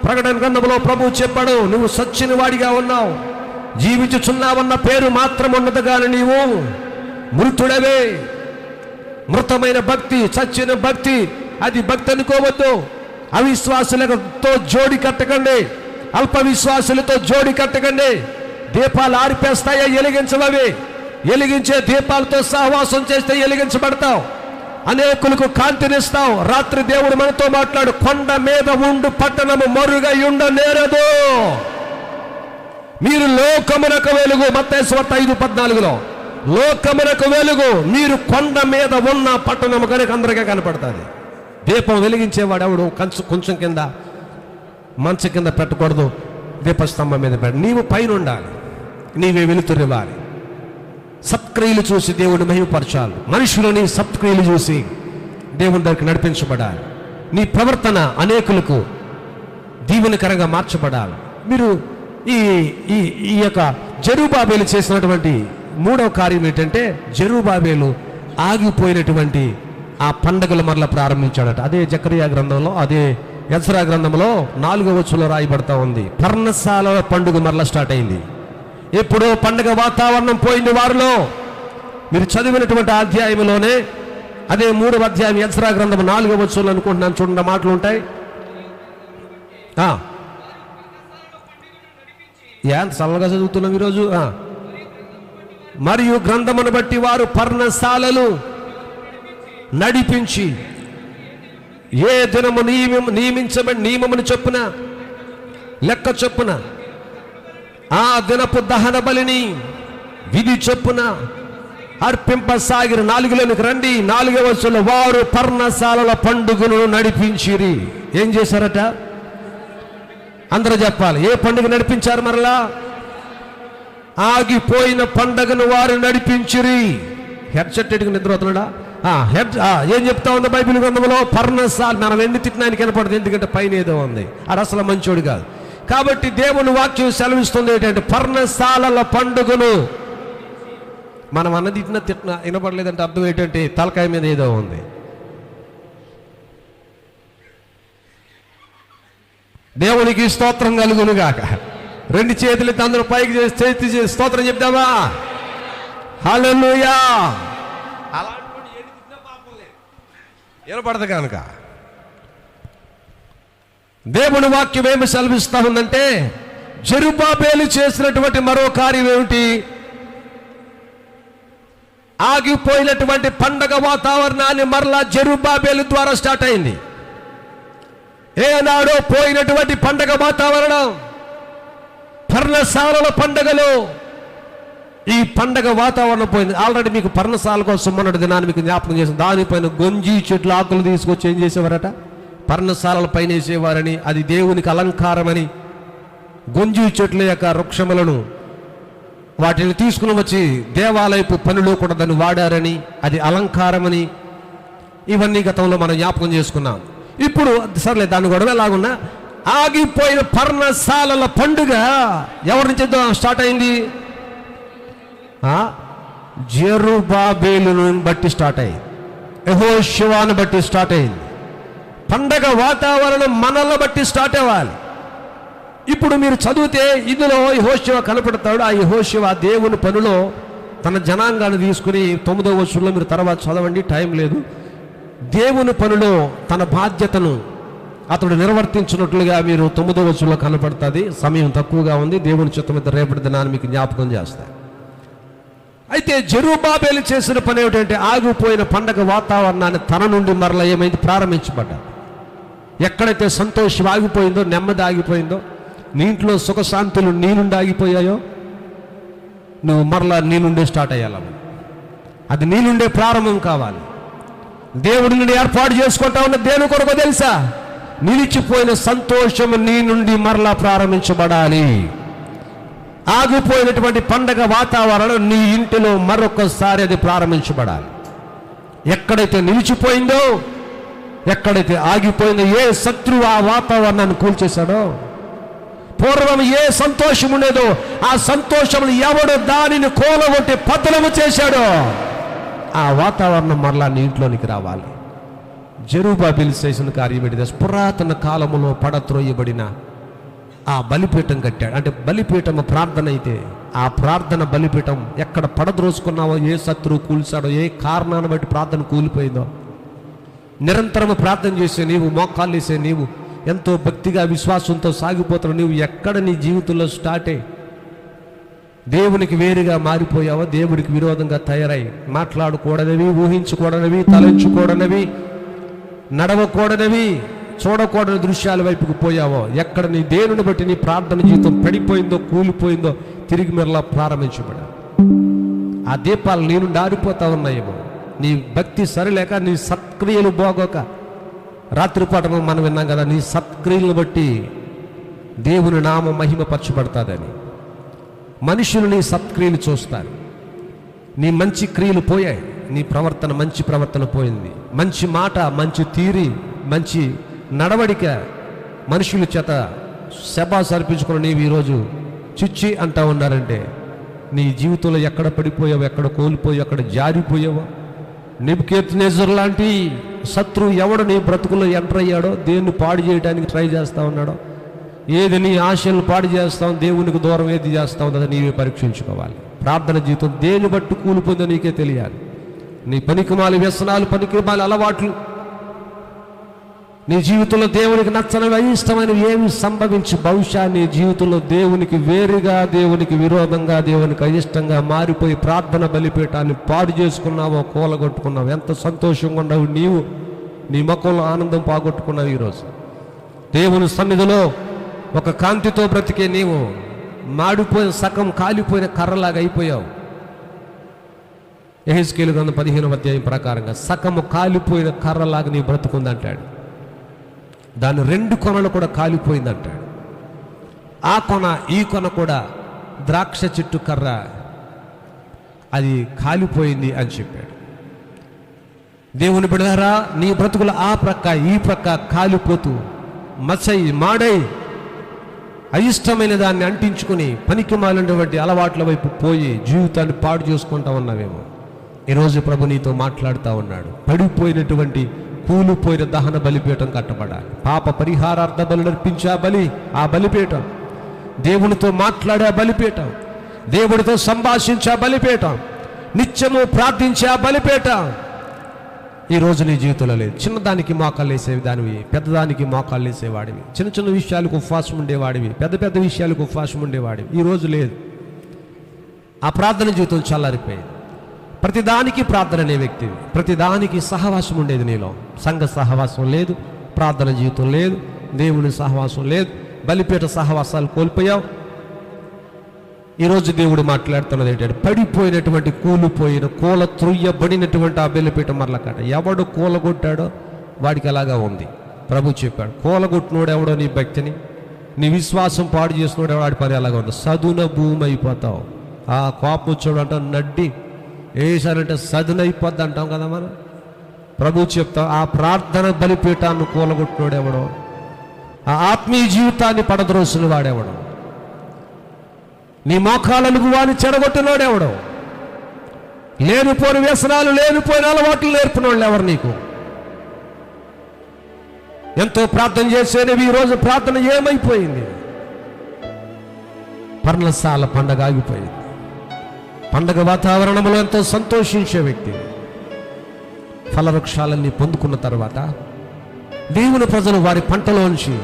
ప్రకటన గ్రంథంలో ప్రభువు చెప్పాడు, నువ్వు సచ్చిన వాడిగా ఉన్నావు, జీవించుచున్నావన్న పేరు మాత్రం ఉన్నది కానీ నీవు మృతుడవే. మృతమైన భక్తి, చచ్చిన భక్తి, అది భక్తి అనుకోవద్దు. అవిశ్వాసులతో జోడి కట్టకండి, అల్ప విశ్వాసులతో జోడి కట్టకండి. దీపాలు ఆరిపేస్తాయా? వెలిగించవవి. వెలిగించే దీపాలతో సహవాసం చేస్తే వెలిగించబడతావు, అనేకులకు కాంతినిస్తావు. రాత్రి దేవుడు మనతో మాట్లాడు, కొండ మీద ఉండు పట్టణము మరుగై ఉండ నేరదు, మీరు లోకమునకు వెలుగు. మత్తయి సువార్త 5:14 లోకమునకు వెలుగు, మీరు కొండ మీద ఉన్న పట్టణము కనుక అందరికీ కనపడుతుంది. దీపం వెలిగించేవాడు ఎవడు? కొంచెం కింద మంచం కింద పెట్టకూడదు, దీపస్తంభం మీద పెట్ట. నీవు పైన ఉండాలి, నీవే వెలుతురివ్వాలి. సత్క్రియలు చూసి దేవుడిని మహిమపరచాలి. మనుషులని సత్క్రియలు చూసి దేవుని దగ్గరికి నడిపించబడాలి. నీ ప్రవర్తన అనేకులకు దీవెనకరంగా మార్చబడాలి. మీరు ఈ యొక్క జెరుబాబేలు చేసినటువంటి మూడవ కార్యం ఏంటంటే, జెరుబాబేలు ఆగిపోయినటువంటి ఆ పండగలు మరలా ప్రారంభించాడట. అదే జకరియా గ్రంథంలో, అదే ఎజ్రా గ్రంథంలో 4వ వచనంలో రాయబడతా ఉంది. పర్ణశాల పండుగ మరలా స్టార్ట్ అయింది. ఎప్పుడో పండుగ వాతావరణం పోయింది వారిలో. మీరు చదివినటువంటి అధ్యాయంలోనే, అదే 3వ అధ్యాయం ఎజ్రా గ్రంథం 4వ వచనంలో అనుకుంటున్నాను, చూడండి మాటలు ఉంటాయి. ఎంత చల్లగా చదువుతున్నాం ఈరోజు. మరియు గ్రంథమును బట్టి వారు పర్ణశాలలు నడిపించి, ఏ దినము నియమించబడి నియమమును చొప్పున, లెక్క చొప్పున ఆ దినపు దహన బలిని విధి చొప్పున అర్పింపసాగిన 4లోనికి రండి. 4వ వచనంలో వారు పర్ణశాలల పండుగను నడిపించిరి. ఏం చేశారట? అందరూ చెప్పాలి. ఏ పండుగ నడిపించారు? మరలా ఆగిపోయిన పండగను వారు నడిపించిరి. హెడ్సెట్ ఎట్టుకుని నిద్ర అవుతున్నాడా? ఏం చెప్తా ఉంది బైబిల్ గ్రంథంలో? పర్ణశాల. మనం ఎన్ని తిట్టినా ఆయనకి వినపడదు, ఎందుకంటే పైన ఏదో ఉంది. ఆడు అసలు మంచోడు కాదు. కాబట్టి దేవుని వాక్యం సెలవిస్తుంది ఏంటంటే పర్ణశాలల పండుగను. మనం అన్నది తిట్టినా వినపడలేదంటే అర్థం ఏంటంటే తలకాయ మీద ఏదో ఉంది. దేవునికి స్తోత్రం కలుగును గాక. రెండు చేతులు అందరూ పైకి చేసి స్తోత్రం చెప్తావా? హల్లెలూయా. వినపడదు కనుక దేవుని వాక్యం ఏమి సెలవిస్తా ఉందంటే, జెరుబ్బాబెలు చేసినటువంటి మరో కార్యం ఏమిటి? ఆగిపోయినటువంటి పండగ వాతావరణాన్ని మరలా జెరుబ్బాబెలు ద్వారా స్టార్ట్ అయింది. ఏనాడో పోయినటువంటి పండగ వాతావరణం, పర్ణశాలల పండగలు, ఈ పండగ వాతావరణం పోయింది. ఆల్రెడీ మీకు పర్ణశాల కోసం మొన్నటి దినాన్ని మీకు జ్ఞాపకం చేసింది. దానిపైన గొంజి చెట్లు ఆకులు తీసుకొచ్చి ఏం చేసేవారట? పర్ణశాలల పైన వేసేవారని, అది దేవునికి అలంకారమని. గొంజి చెట్ల యొక్క వృక్షములను వాటిని తీసుకుని వచ్చి దేవాలయపు పనిలో కూడా దాన్ని వాడారని, అది అలంకారమని. ఇవన్నీ గతంలో మనం జ్ఞాపకం చేసుకున్నాం. ఇప్పుడు సర్లే, దాని గొడవ ఎలాగున్నా ఆగిపోయిన పర్ణశాలల పండుగ ఎవరి నుంచి స్టార్ట్ అయింది? జెరుబ్బాబెలును బట్టి స్టార్ట్ అయింది, యెహోషువను బట్టి స్టార్ట్ అయింది. పండగ వాతావరణం మనల్ని బట్టి స్టార్ట్ అవ్వాలి. ఇప్పుడు మీరు చదివితే ఇందులో యెహోషువ కనపడతాడు. ఆ యెహోషువ దేవుని పనిలో తన జనాంగాన్ని తీసుకుని 9వ వచనంలో మీరు తర్వాత చదవండి, టైం లేదు. దేవుని పనిలో తన బాధ్యతను అతడు నిర్వర్తించినట్లుగా మీరు 9వ వచనంలో కనపడుతుంది. సమయం తక్కువగా ఉంది. దేవుని చిత్తం మీద రేపటి దినాన్ని మీకు జ్ఞాపకం చేస్తాయి. అయితే జెరుబ్బాబెలు చేసిన పని ఏమిటంటే, ఆగిపోయిన పండగ వాతావరణాన్ని తన నుండి మరలా ఏమైంది? ప్రారంభించబడ్డాడు. ఎక్కడైతే సంతోషం ఆగిపోయిందో, నెమ్మది ఆగిపోయిందో, నీ ఇంట్లో సుఖశాంతులు నీ నుండి ఆగిపోయాయో, నువ్వు మరలా నీ నుండే స్టార్ట్ అయ్యాలి. అది నీ నుండే ప్రారంభం కావాలి. దేవుడి నుండి ఏర్పాటు చేసుకుంటా ఉన్న దేని కొరకు తెలుసా? నిలిచిపోయిన సంతోషము నీ నుండి మరలా ప్రారంభించబడాలి. ఆగిపోయినటువంటి పండగ వాతావరణం నీ ఇంటిలో మరొకసారి అది ప్రారంభించబడాలి. ఎక్కడైతే నిలిచిపోయిందో, ఎక్కడైతే ఆగిపోయిందో, ఏ శత్రువు ఆ వాతావరణాన్ని కూల్చేశాడో, పూర్వం ఏ సంతోషం ఉండేదో ఆ సంతోషం ఎవడు దానిని కూలగొట్టి పతనము చేశాడో, ఆ వాతావరణం మరలా నీ ఇంట్లోనికి రావాలి. జెరుబ్బాబెలు చేసిన కార్యం ఏంటిది? పురాతన కాలములో పడత్రోయబడిన ఆ బలిపీఠం కట్టాడు. అంటే బలిపీఠం ప్రార్థన అయితే, ఆ ప్రార్థన బలిపీఠం ఎక్కడ పడద్రోసుకున్నావో, ఏ శత్రువు కూల్చాడో, ఏ కారణాన్ని బట్టి ప్రార్థన కూలిపోయిందో, నిరంతరం ప్రార్థన చేసే నీవు, మోకాళ్ళు వేసే నీవు, ఎంతో భక్తిగా విశ్వాసంతో సాగిపోతున్న నీవు, ఎక్కడ నీ జీవితంలో స్టార్ట్ అయ్యి దేవునికి వేరుగా మారిపోయావో, దేవుడికి విరోధంగా తయారై మాట్లాడకూడనివి, ఊహించకూడనివి, తలంచుకూడనివి, నడవకూడనివి, చూడకూడని దృశ్యాల వైపుకు పోయావో, ఎక్కడ నీ దేవుని బట్టి నీ ప్రార్థన జీవితం పడిపోయిందో, కూలిపోయిందో, తిరిగి మరలా ప్రారంభించబడ. ఆ దీపాలు నీ నుండి ఆరిపోతా ఉన్నాయేమో, నీ భక్తి సరిలేక, నీ సత్క్రియలు బాగోక. రాత్రిపాట మనం విన్నాం కదా, నీ సత్క్రియలను బట్టి దేవుని నామ మహిమపరచబడతాదని. మనుషులు నీ సత్క్రియలు చూస్తారు. నీ మంచి క్రియలు పోయాయి, నీ ప్రవర్తన, మంచి ప్రవర్తన పోయింది. మంచి మాట, మంచి తీరి, మంచి నడవడిక మనుషుల చేత శబాస్ అర్పించుకుని నీవు ఈరోజు చిచ్చి అంటా ఉన్నారంటే, నీ జీవితంలో ఎక్కడ పడిపోయావో, ఎక్కడ కోల్పోయావు, ఎక్కడ జారిపోయావో. నెబుకద్నెజరు లాంటి శత్రువు ఎవడు నీ బ్రతుకుల్లో ఎంటర్ అయ్యాడో, దేన్ని పాడు చేయడానికి ట్రై చేస్తూ ఉన్నాడో, ఏది నీ ఆశలను పాడు చేస్తావు, దేవునికి దూరం ఏది చేస్తావు, అది నీవే పరీక్షించుకోవాలి. ప్రార్థన జీవితం దేని బట్టి కూలిపోయిందో నీకే తెలియాలి. నీ పనికిమాలి వ్యసనాలు, పనికిమాలి అలవాట్లు, నీ జీవితంలో దేవునికి నచ్చనివి, అయిష్టమైనవి ఏమి సంభవించి బహుశా నీ జీవితంలో దేవునికి వేరుగా, దేవునికి విరోధంగా, దేవునికి అయిష్టంగా మారిపోయి ప్రార్థన బలిపీఠాన్ని పాడు చేసుకున్నావో, కూలగొట్టుకున్నావు. ఎంత సంతోషంగా ఉన్నావు నీవు, నీ ముఖంలో ఆనందం పోగొట్టుకున్నావు. ఈరోజు దేవుని సన్నిధిలో ఒక కాంతితో బ్రతికే నీవు మాడిపోయిన, సగం కాలిపోయిన కర్రలాగా అయిపోయావు. యెహెజ్కేలు గ్రంథం 15వ అధ్యాయం ప్రకారంగా సగము కాలిపోయిన కర్రలాగా నీ బ్రతుకుందంటాడు. దాని 2 కొనలు కూడా కాలిపోయిందంటాడు. ఆ కొన ఈ కొన కూడా ద్రాక్ష చెట్టు కర్ర అది కాలిపోయింది అని చెప్పాడు. దేవుని బిడ్డలారా, నీ బ్రతుకులు ఆ ప్రక్క ఈ ప్రక్క కాలిపోతూ మచ్చై మాడై అయిష్టమైన దాన్ని అంటించుకుని పనికి మాలినటువంటి అలవాట్ల వైపు పోయి జీవితాన్ని పాడు చేసుకుంటా ఉన్నావేమో. ఈరోజు ప్రభు నీతో మాట్లాడుతూ ఉన్నాడు. పడిపోయినటువంటి కూలిపోయిన దహన బలిపీఠం కట్టబడాలి. పాప పరిహారార్థ బలి అర్పించే బలి, ఆ బలిపీఠం, దేవునితో మాట్లాడే బలిపీఠం, దేవుడితో సంభాషించే బలిపీఠం, నిత్యము ప్రార్థించే బలిపీఠం ఈరోజు నీ జీవితంలో లేదు. చిన్నదానికి మోకాళ్ళు వేసేవి దానివి, పెద్దదానికి మోకాళ్ళు వేసేవాడివి, చిన్న చిన్న విషయాలకు ఉపవాసం ఉండేవాడివి, పెద్ద పెద్ద విషయాలకు ఉపవాసం ఉండేవాడివి. ఈరోజు లేదు. ఆ ప్రార్థన జీవితం చల్లారిపోయింది. ప్రతిదానికి ప్రార్థన అనే వ్యక్తివి, ప్రతిదానికి సహవాసం ఉండేది నీలో. సంఘ సహవాసం లేదు, ప్రార్థన జీవితం లేదు, దేవుని సహవాసం లేదు, బలిపీఠ సహవాసాలు కోల్పోయావు. ఈరోజు దేవుడు మాట్లాడుతున్నది ఏంటంటే, పడిపోయినటువంటి కూలిపోయిన కూల త్రుయ్యబడినటువంటి ఆ బలిపీఠం మరల కట్ట. ఎవడు కూలగొట్టాడో వాడికి అలాగా ఉంది. ప్రభు చెప్పాడు, కూలగొట్టినోడు ఎవడో నీ భక్తిని, నీ విశ్వాసం పాడు చేసినోడు వాడి పని అలాగా ఉంది. సదున భూమి అయిపోతావు. ఆ కోపం వచ్చాడు అంటాం, నడ్డి వేసానంటే సదున అయిపోద్ది అంటాం కదా మనం. ప్రభు చెప్తాం, ఆ ప్రార్థన బలిపీఠాన్ని కూలగొట్టినోడు ఎవడో, ఆ ఆత్మీయ జీవితాన్ని పడద్రోసిన వాడెవడో, నీ మోకాళ్ళను వాడిని చెడగొట్టినోడెవడో, లేనిపోని వ్యసనాలు లేనిపోయిన అలవాట్లు నేర్పిన వాళ్ళు ఎవరు నీకు? ఎంతో ప్రార్థన చేసేవి ఈరోజు ప్రార్థన ఏమైపోయింది? పర్ణశాల పండగ ఆగిపోయింది. పండగ వాతావరణంలో ఎంతో సంతోషించే వ్యక్తి ఫలవృక్షాలన్నీ పొందుకున్న తర్వాత దేవుని ప్రజలు వారి పంటలోంచి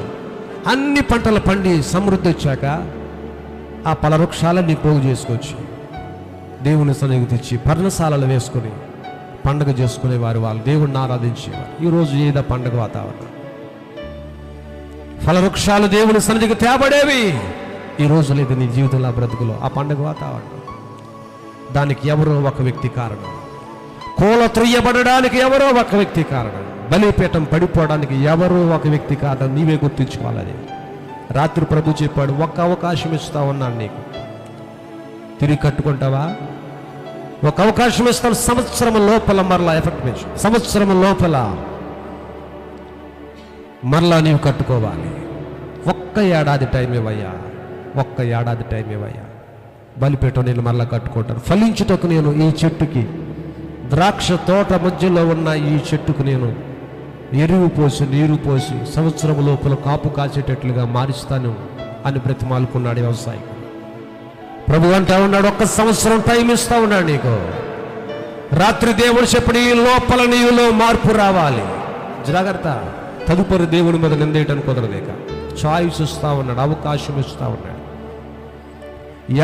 అన్ని పంటలు పండి సమృద్ధి వచ్చాక ఆ ఫలవృక్షాలన్నీ పోగు చేసుకొచ్చి దేవుని సన్నిధికి తెచ్చి పర్ణశాలలు వేసుకొని పండగ చేసుకునేవారు. వాళ్ళు దేవుణ్ణి ఆరాధించేవారు. ఈరోజు ఏదో పండగ వాతావరణం, ఫలవృక్షాలు దేవుని సన్నిధికి తేబడేవి. ఈరోజు లేదు నీ జీవితంలో, బ్రతుకులో ఆ పండగ వాతావరణం. దానికి ఎవరో ఒక వ్యక్తి కారణం. కోల త్రుయ్యబడడానికి ఎవరో ఒక వ్యక్తి కారణం. బలిపీఠం పడిపోవడానికి ఎవరో ఒక వ్యక్తి కారణం. నీవే గుర్తించుకోవాలి. రాత్రి ప్రభు చెప్పాడు, ఒక్క అవకాశం ఇస్తా ఉన్నాను నీకు, తిరిగి కట్టుకుంటావా? ఒక అవకాశం ఇస్తాను, సంవత్సరం లోపల మరలా ఎఫెక్ట్ పెంచు, సంవత్సరం లోపల మరలా నీవు కట్టుకోవాలి. ఒక్క ఏడాది టైం ఇవ్వయ్యా, ఒక్క ఏడాది టైం ఇవ్వయ్యా. బలిపీఠం నేను మరలా కట్టుకుంటాను. ఫలించుటకు నేను ఈ చెట్టుకి, ద్రాక్ష తోట మధ్యలో ఉన్న ఈ చెట్టుకు నేను ఎరువు పోసి నీరు పోసి సంవత్సరం లోపల కాపు కాచేటట్లుగా మారుస్తాను అని బ్రతిమాలుకున్నాడు వ్యవసాయం. ప్రభు అంటా ఉన్నాడు, ఒక్క సంవత్సరం టైం ఇస్తా ఉన్నాడు నీకు. రాత్రి దేవుడు చెప్పిన ఈ లోపల నీవులో మార్పు రావాలి. జాగ్రత్త, తదుపరి దేవుని మీద నిందేయటానికి కుదరదేక. చాయిస్ ఇస్తా ఉన్నాడు, అవకాశం ఇస్తా ఉన్నాడు.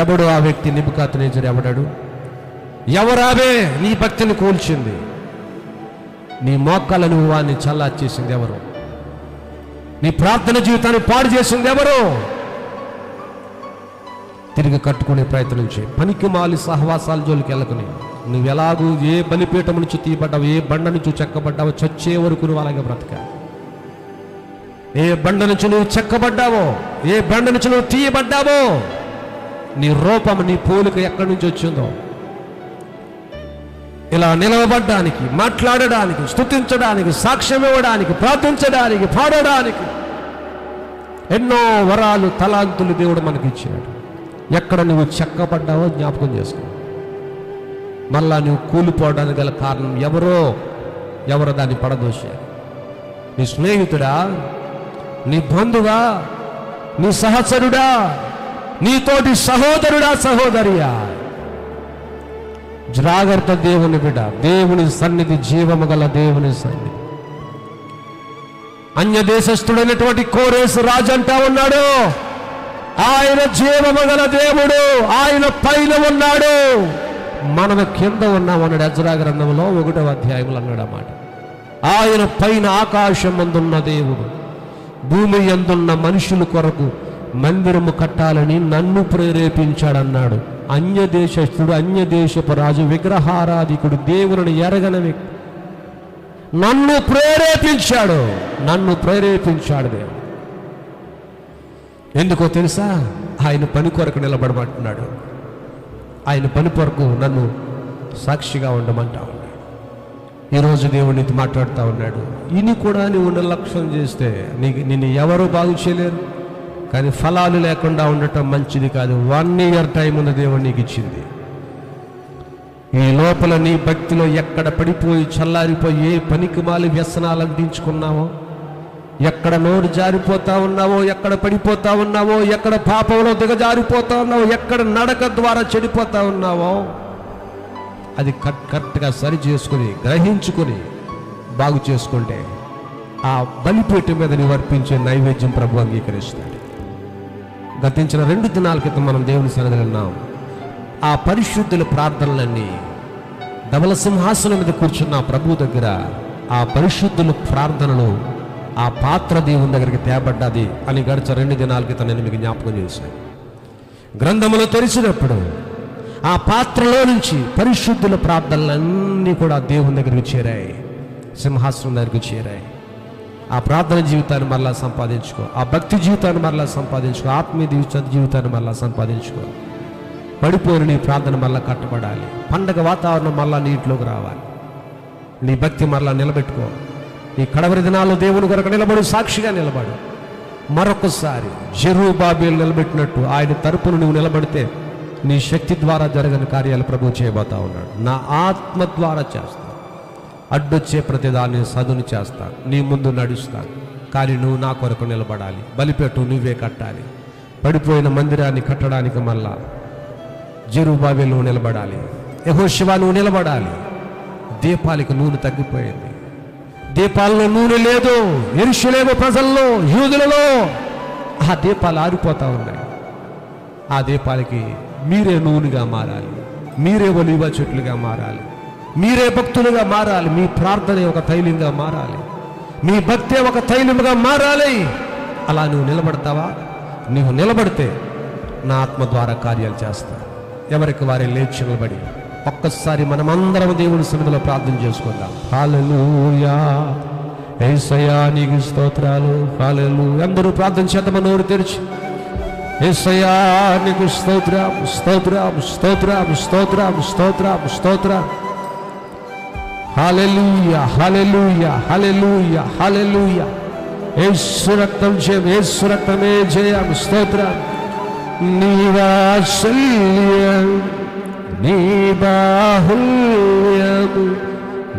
ఎవడు ఆ వ్యక్తి? నెబుకద్నెజరు ఎవడాడు? ఎవరావే నీ భక్తిని కూల్చింది? నీ మోకాళ్ళను వాడిని చల్లార్చేసింది ఎవరు? నీ ప్రార్థన జీవితాన్ని పాడు చేసింది ఎవరు? తిరిగి కట్టుకునే ప్రయత్నం చేయి. పనికి మాలి సహవాసాల జోలికి వెళ్ళకుని. నువ్వు ఎలాగూ ఏ బలిపీఠం నుంచి తీయబడ్డావు, ఏ బండ నుంచి చెక్కబడ్డావో, చచ్చే వరకు నువ్వు అలాగే బ్రతక. ఏ బండ నుంచి నువ్వు చెక్కబడ్డావో, ఏ బండ నుంచి నువ్వు తీయబడ్డావో, నీ రూపం, నీ పోలిక ఎక్కడి నుంచి వచ్చిందో, ఇలా నిలవబడ్డానికి, మాట్లాడడానికి, స్తుతించడానికి, సాక్ష్యం ఇవ్వడానికి, ప్రార్థించడానికి, పాడడానికి ఎన్నో వరాలు, తలాంతులు దేవుడు మనకి ఇచ్చాడు. ఎక్కడ నువ్వు చెక్కబడ్డావో జ్ఞాపకం చేసుకో. మళ్ళా నువ్వు కూలిపోవడానికి గల కారణం ఎవరో దాన్ని పడదోశారు. నీ స్నేహితుడా, నీ బంధువా, నీ సహచరుడా, నీతోటి సహోదరుడా, సహోదరియా, జాగ్రత్త. దేవుని బిడ్డ, దేవుని సన్నిధి జీవము గల దేవుని సన్నిధి. అన్య దేశస్థుడైనటువంటి కోరేసు రాజు అంటా ఉన్నాడు, ఆయన జీవము గల దేవుడు, ఆయన పైన ఉన్నాడు, మనము కింద ఉన్నామన్నాడు. ఎజ్రా గ్రంథంలో 1వ అధ్యాయంలో అన్నాడు అన్నమాట. ఆయన పైన ఆకాశం అందున్న దేవుడు, భూమి యందున్న మనుషుల కొరకు మందిరము కట్టాలని నన్ను ప్రేరేపించాడన్నాడు. అన్యదేశస్థుడు, అన్యదేశపు రాజు, విగ్రహారాధికుడు, దేవుని ఎరగని వ్యక్తి నన్ను ప్రేరేపించాడు దేవుడు. ఎందుకో తెలుసా? ఆయన పని కొరకు నిలబడమంటున్నాడు. ఆయన పని కొరకు నన్ను సాక్షిగా ఉండమంటా ఉన్నాడు. ఈరోజు దేవుడు నీతో మాట్లాడుతూ ఉన్నాడు. ఇని కూడా నువ్వు నిర్లక్ష్యం చేస్తే నిన్ను ఎవరు బాగు చేయలేరు. కానీ ఫలాలు లేకుండా ఉండటం మంచిది కాదు. 1 year టైం ఉన్న దేవుడు నీకు ఇచ్చింది. ఈ లోపల నీ భక్తిలో ఎక్కడ పడిపోయి చల్లారిపోయి ఏ పనికిమాలి వ్యసనాలు అందించుకున్నావో, ఎక్కడ నోరు జారిపోతా ఉన్నావో, ఎక్కడ పడిపోతా ఉన్నావో, ఎక్కడ పాపంలో దిగజారిపోతా ఉన్నావో, ఎక్కడ నడక ద్వారా చెడిపోతా ఉన్నావో, అది కరెక్ట్గా సరి చేసుకుని గ్రహించుకొని బాగు చేసుకుంటే ఆ బలిపీఠం మీద నీవు అర్పించే నైవేద్యం ప్రభు అంగీకరిస్తాడు. గతించిన 2 దినాల క్రితం మనం దేవుని సన్నిధిలో ఉన్నాం. ఆ పరిశుద్ధుల ప్రార్థనలన్నీ ధవల సింహాసనం మీద కూర్చున్న ప్రభు దగ్గర ఆ పరిశుద్ధుల ప్రార్థనలు ఆ పాత్ర దేవుని దగ్గరికి తేబడ్డది అని గడిచిన 2 దినాల క్రితం నేను మీకు జ్ఞాపకం చేశాను. గ్రంథములో తెరిచినప్పుడు ఆ పాత్రలో నుంచి పరిశుద్ధుల ప్రార్థనలన్నీ కూడా దేవుని దగ్గరికి చేరాయి, సింహాసనం దగ్గరికి చేరాయి. ఆ ప్రార్థన జీవితాన్ని మరలా సంపాదించుకో, ఆ భక్తి జీవితాన్ని మరలా సంపాదించుకో, ఆత్మీయ జీవితాన్ని మరలా సంపాదించుకో. పడిపోయిన నీ ప్రార్థన మరలా కట్టబడాలి. పండగ వాతావరణం మరలా నీటిలోకి రావాలి. నీ భక్తి మరలా నిలబెట్టుకో. ఈ కడవరి దినాల్లో దేవుని కొరకు నిలబడు, సాక్షిగా నిలబడు. మరొకసారి జెరుబ్బాబెలు నిలబెట్టినట్టు ఆయన తరపున నువ్వు నిలబడితే నీ శక్తి ద్వారా జరగని కార్యాలు ప్రభు చేయబోతా ఉన్నాడు. నా ఆత్మ ద్వారా చేస్తాను, అడ్డొచ్చే ప్రతిదాన్ని సదును చేస్తాను, నీ ముందు నడుస్తాను. కానీ నువ్వు నా కొరకు నిలబడాలి. బలిపెట్టు నువ్వే కట్టాలి. పడిపోయిన మందిరాన్ని కట్టడానికి మళ్ళా జెరుబ్బాబెలు నువ్వు నిలబడాలి. యెహోషువ నువ్వు నిలబడాలి. దీపాలకు నూనె తగ్గిపోయింది. దీపాలలో నూనె లేదు. యెరూషలేము ప్రజల్లో, యూదులలో ఆ దీపాలు ఆరిపోతా ఉన్నాయి. ఆ దీపాలకి మీరే నూనెగా మారాలి. మీరే ఒలీవ చెట్లుగా మారాలి. మీరే భక్తులుగా మారాలి. మీ ప్రార్థన ఒక తైలంగా మారాలి. మీ భక్తే ఒక తైలముగా మారాలి. అలా నువ్వు నిలబడతావా? నువ్వు నిలబడితే నా ఆత్మ ద్వారా కార్యాలు చేస్తా. ఎవరికి వారే లేచి నిలబడి ఒక్కసారి మనమందరం దేవుని సన్నిధిలో ప్రార్థన చేసుకుందాం. హల్లెలూయా, యేసయ్యా నీకు స్తోత్రాలు. హల్లెలూయా. అందరూ ప్రార్థన చేద్దామని నోరు తెరిచి, యేసయ్యా నీకు స్తోత్రం, స్తోత్రం, స్తోత్రం, స్తోత్రం, స్తోత్రం, స్తోత్రం. హల్లెలూయా, హల్లెలూయా, హల్లెలూయా, హల్లెలూయా. యేసు రక్తం జయం, యేసు రక్తమే జయం. స్తోత్రం. నీ వాత్సల్యం, నీ బాహుల్యము,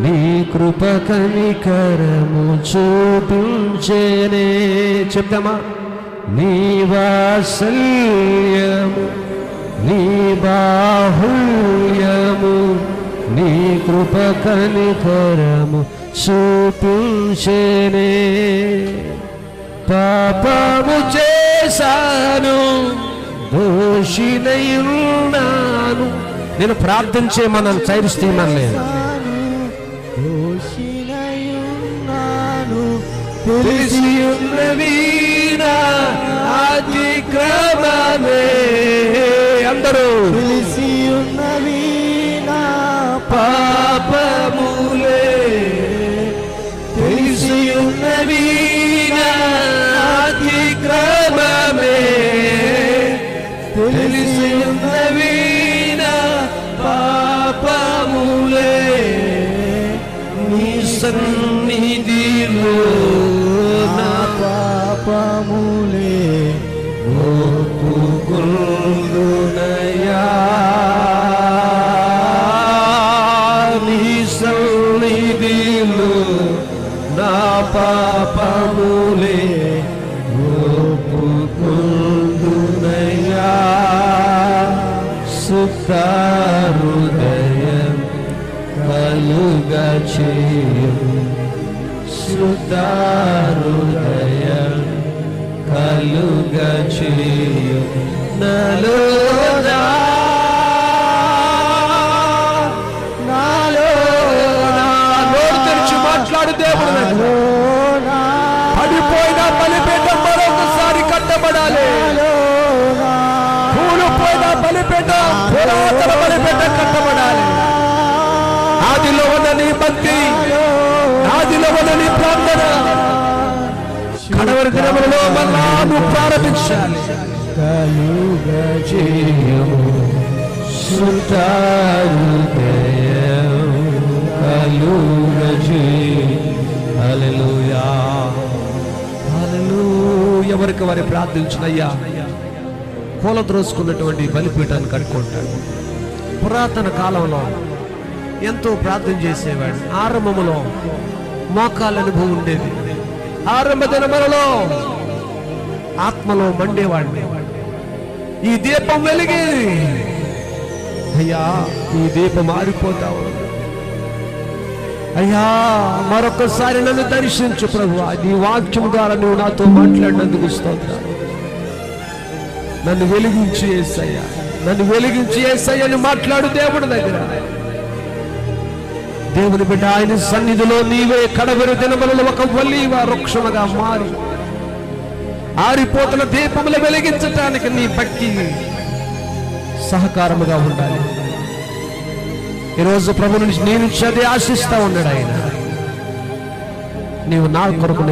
నీ కృప కనికరము చూపించేనే. చెప్తామా? నీ వాత్సల్యము, నీ బాహుల్యము, నీ కృప కనికరము చూపించేనే. పాపము చేశాను, దోషినయున్నాను. నేను ప్రార్థన చేయమన్నాను, చైరుస్తీమనలేదు. తెలిసి ఉన్నవి నా అతిక్రమమే. అందరూ తెలిసి ఉన్నవి నా పాపములే. తెలిసి ఉన్నవి నా అతిక్రమమే. తెలిసి ఉన్నవి నా పాపములే. నీ సన్నిధిలో నా పాపములే ఒప్పుకొందునయ్యా. నీ సన్నిధిలో నా పాపములే ఒప్పుకొందునయ్యా. సుఖ హృదయం కలుగా చేయం, శుద్ధ హృదయం కలుగా చేయం. నాలో నోరు తెరిచి మాట్లాడు దేవుడు. పడిపోయిన బలిపీఠం మరొకసారి కట్టబడాలి. కూలిపోయిన బలిపీఠం, పురాతన బలిపీఠం కట్టబడాలి. ఆదిలో ఉన్న నీ భక్తి, ఆదిలో ఉన్న నీ ప్రార్థన, కడవ కడవరి దినములలో మళ్ళా నువ్వు ప్రారంభించాలి. కలుగజేయము సుతారుదయం కలుగజేయము. హల్లెలూయా హల్లెలూయా. ఎవరికి వారి ప్రార్థించినయ్యా కూల త్రోసుకున్నటువంటి బలిపీఠాన్ని కట్టుకుంటాడు. పురాతన కాలంలో ఎంతో ప్రార్థన చేసేవాడు. ఆరంభములో మోకాళ్ళ అనుభవం ఉండేది. ఆరంభ దినములలో ఆత్మలో మండేవాడిని. ఈ దీపం వెలిగేది. అయ్యా ఈ దీపం మారిపోతావు. అయ్యా మరొకసారి నన్ను దర్శించు ప్రభువా. నీ వాక్యం ద్వారా నువ్వు నాతో మాట్లాడినందుకు స్తోత్రాలు. నన్ను వెలిగించి యేసయ్యా, నన్ను వెలిగించి యేసయ్యని మాట్లాడు దేవుడి దగ్గర. దేవుని బిడ్డ ఆయన సన్నిధిలో నీవే కడవరి దినములలో ఒక ఒలీవ వృక్షముగా మారి ఆరిపోతున్న దీపములు వెలిగించటానికి నీ భక్తి సహకారముగా ఉండాలి. ఈరోజు ప్రభుని నేను చదివి ఆశిస్తా ఉన్నాడు ఆయన. నీవు నా కొరకు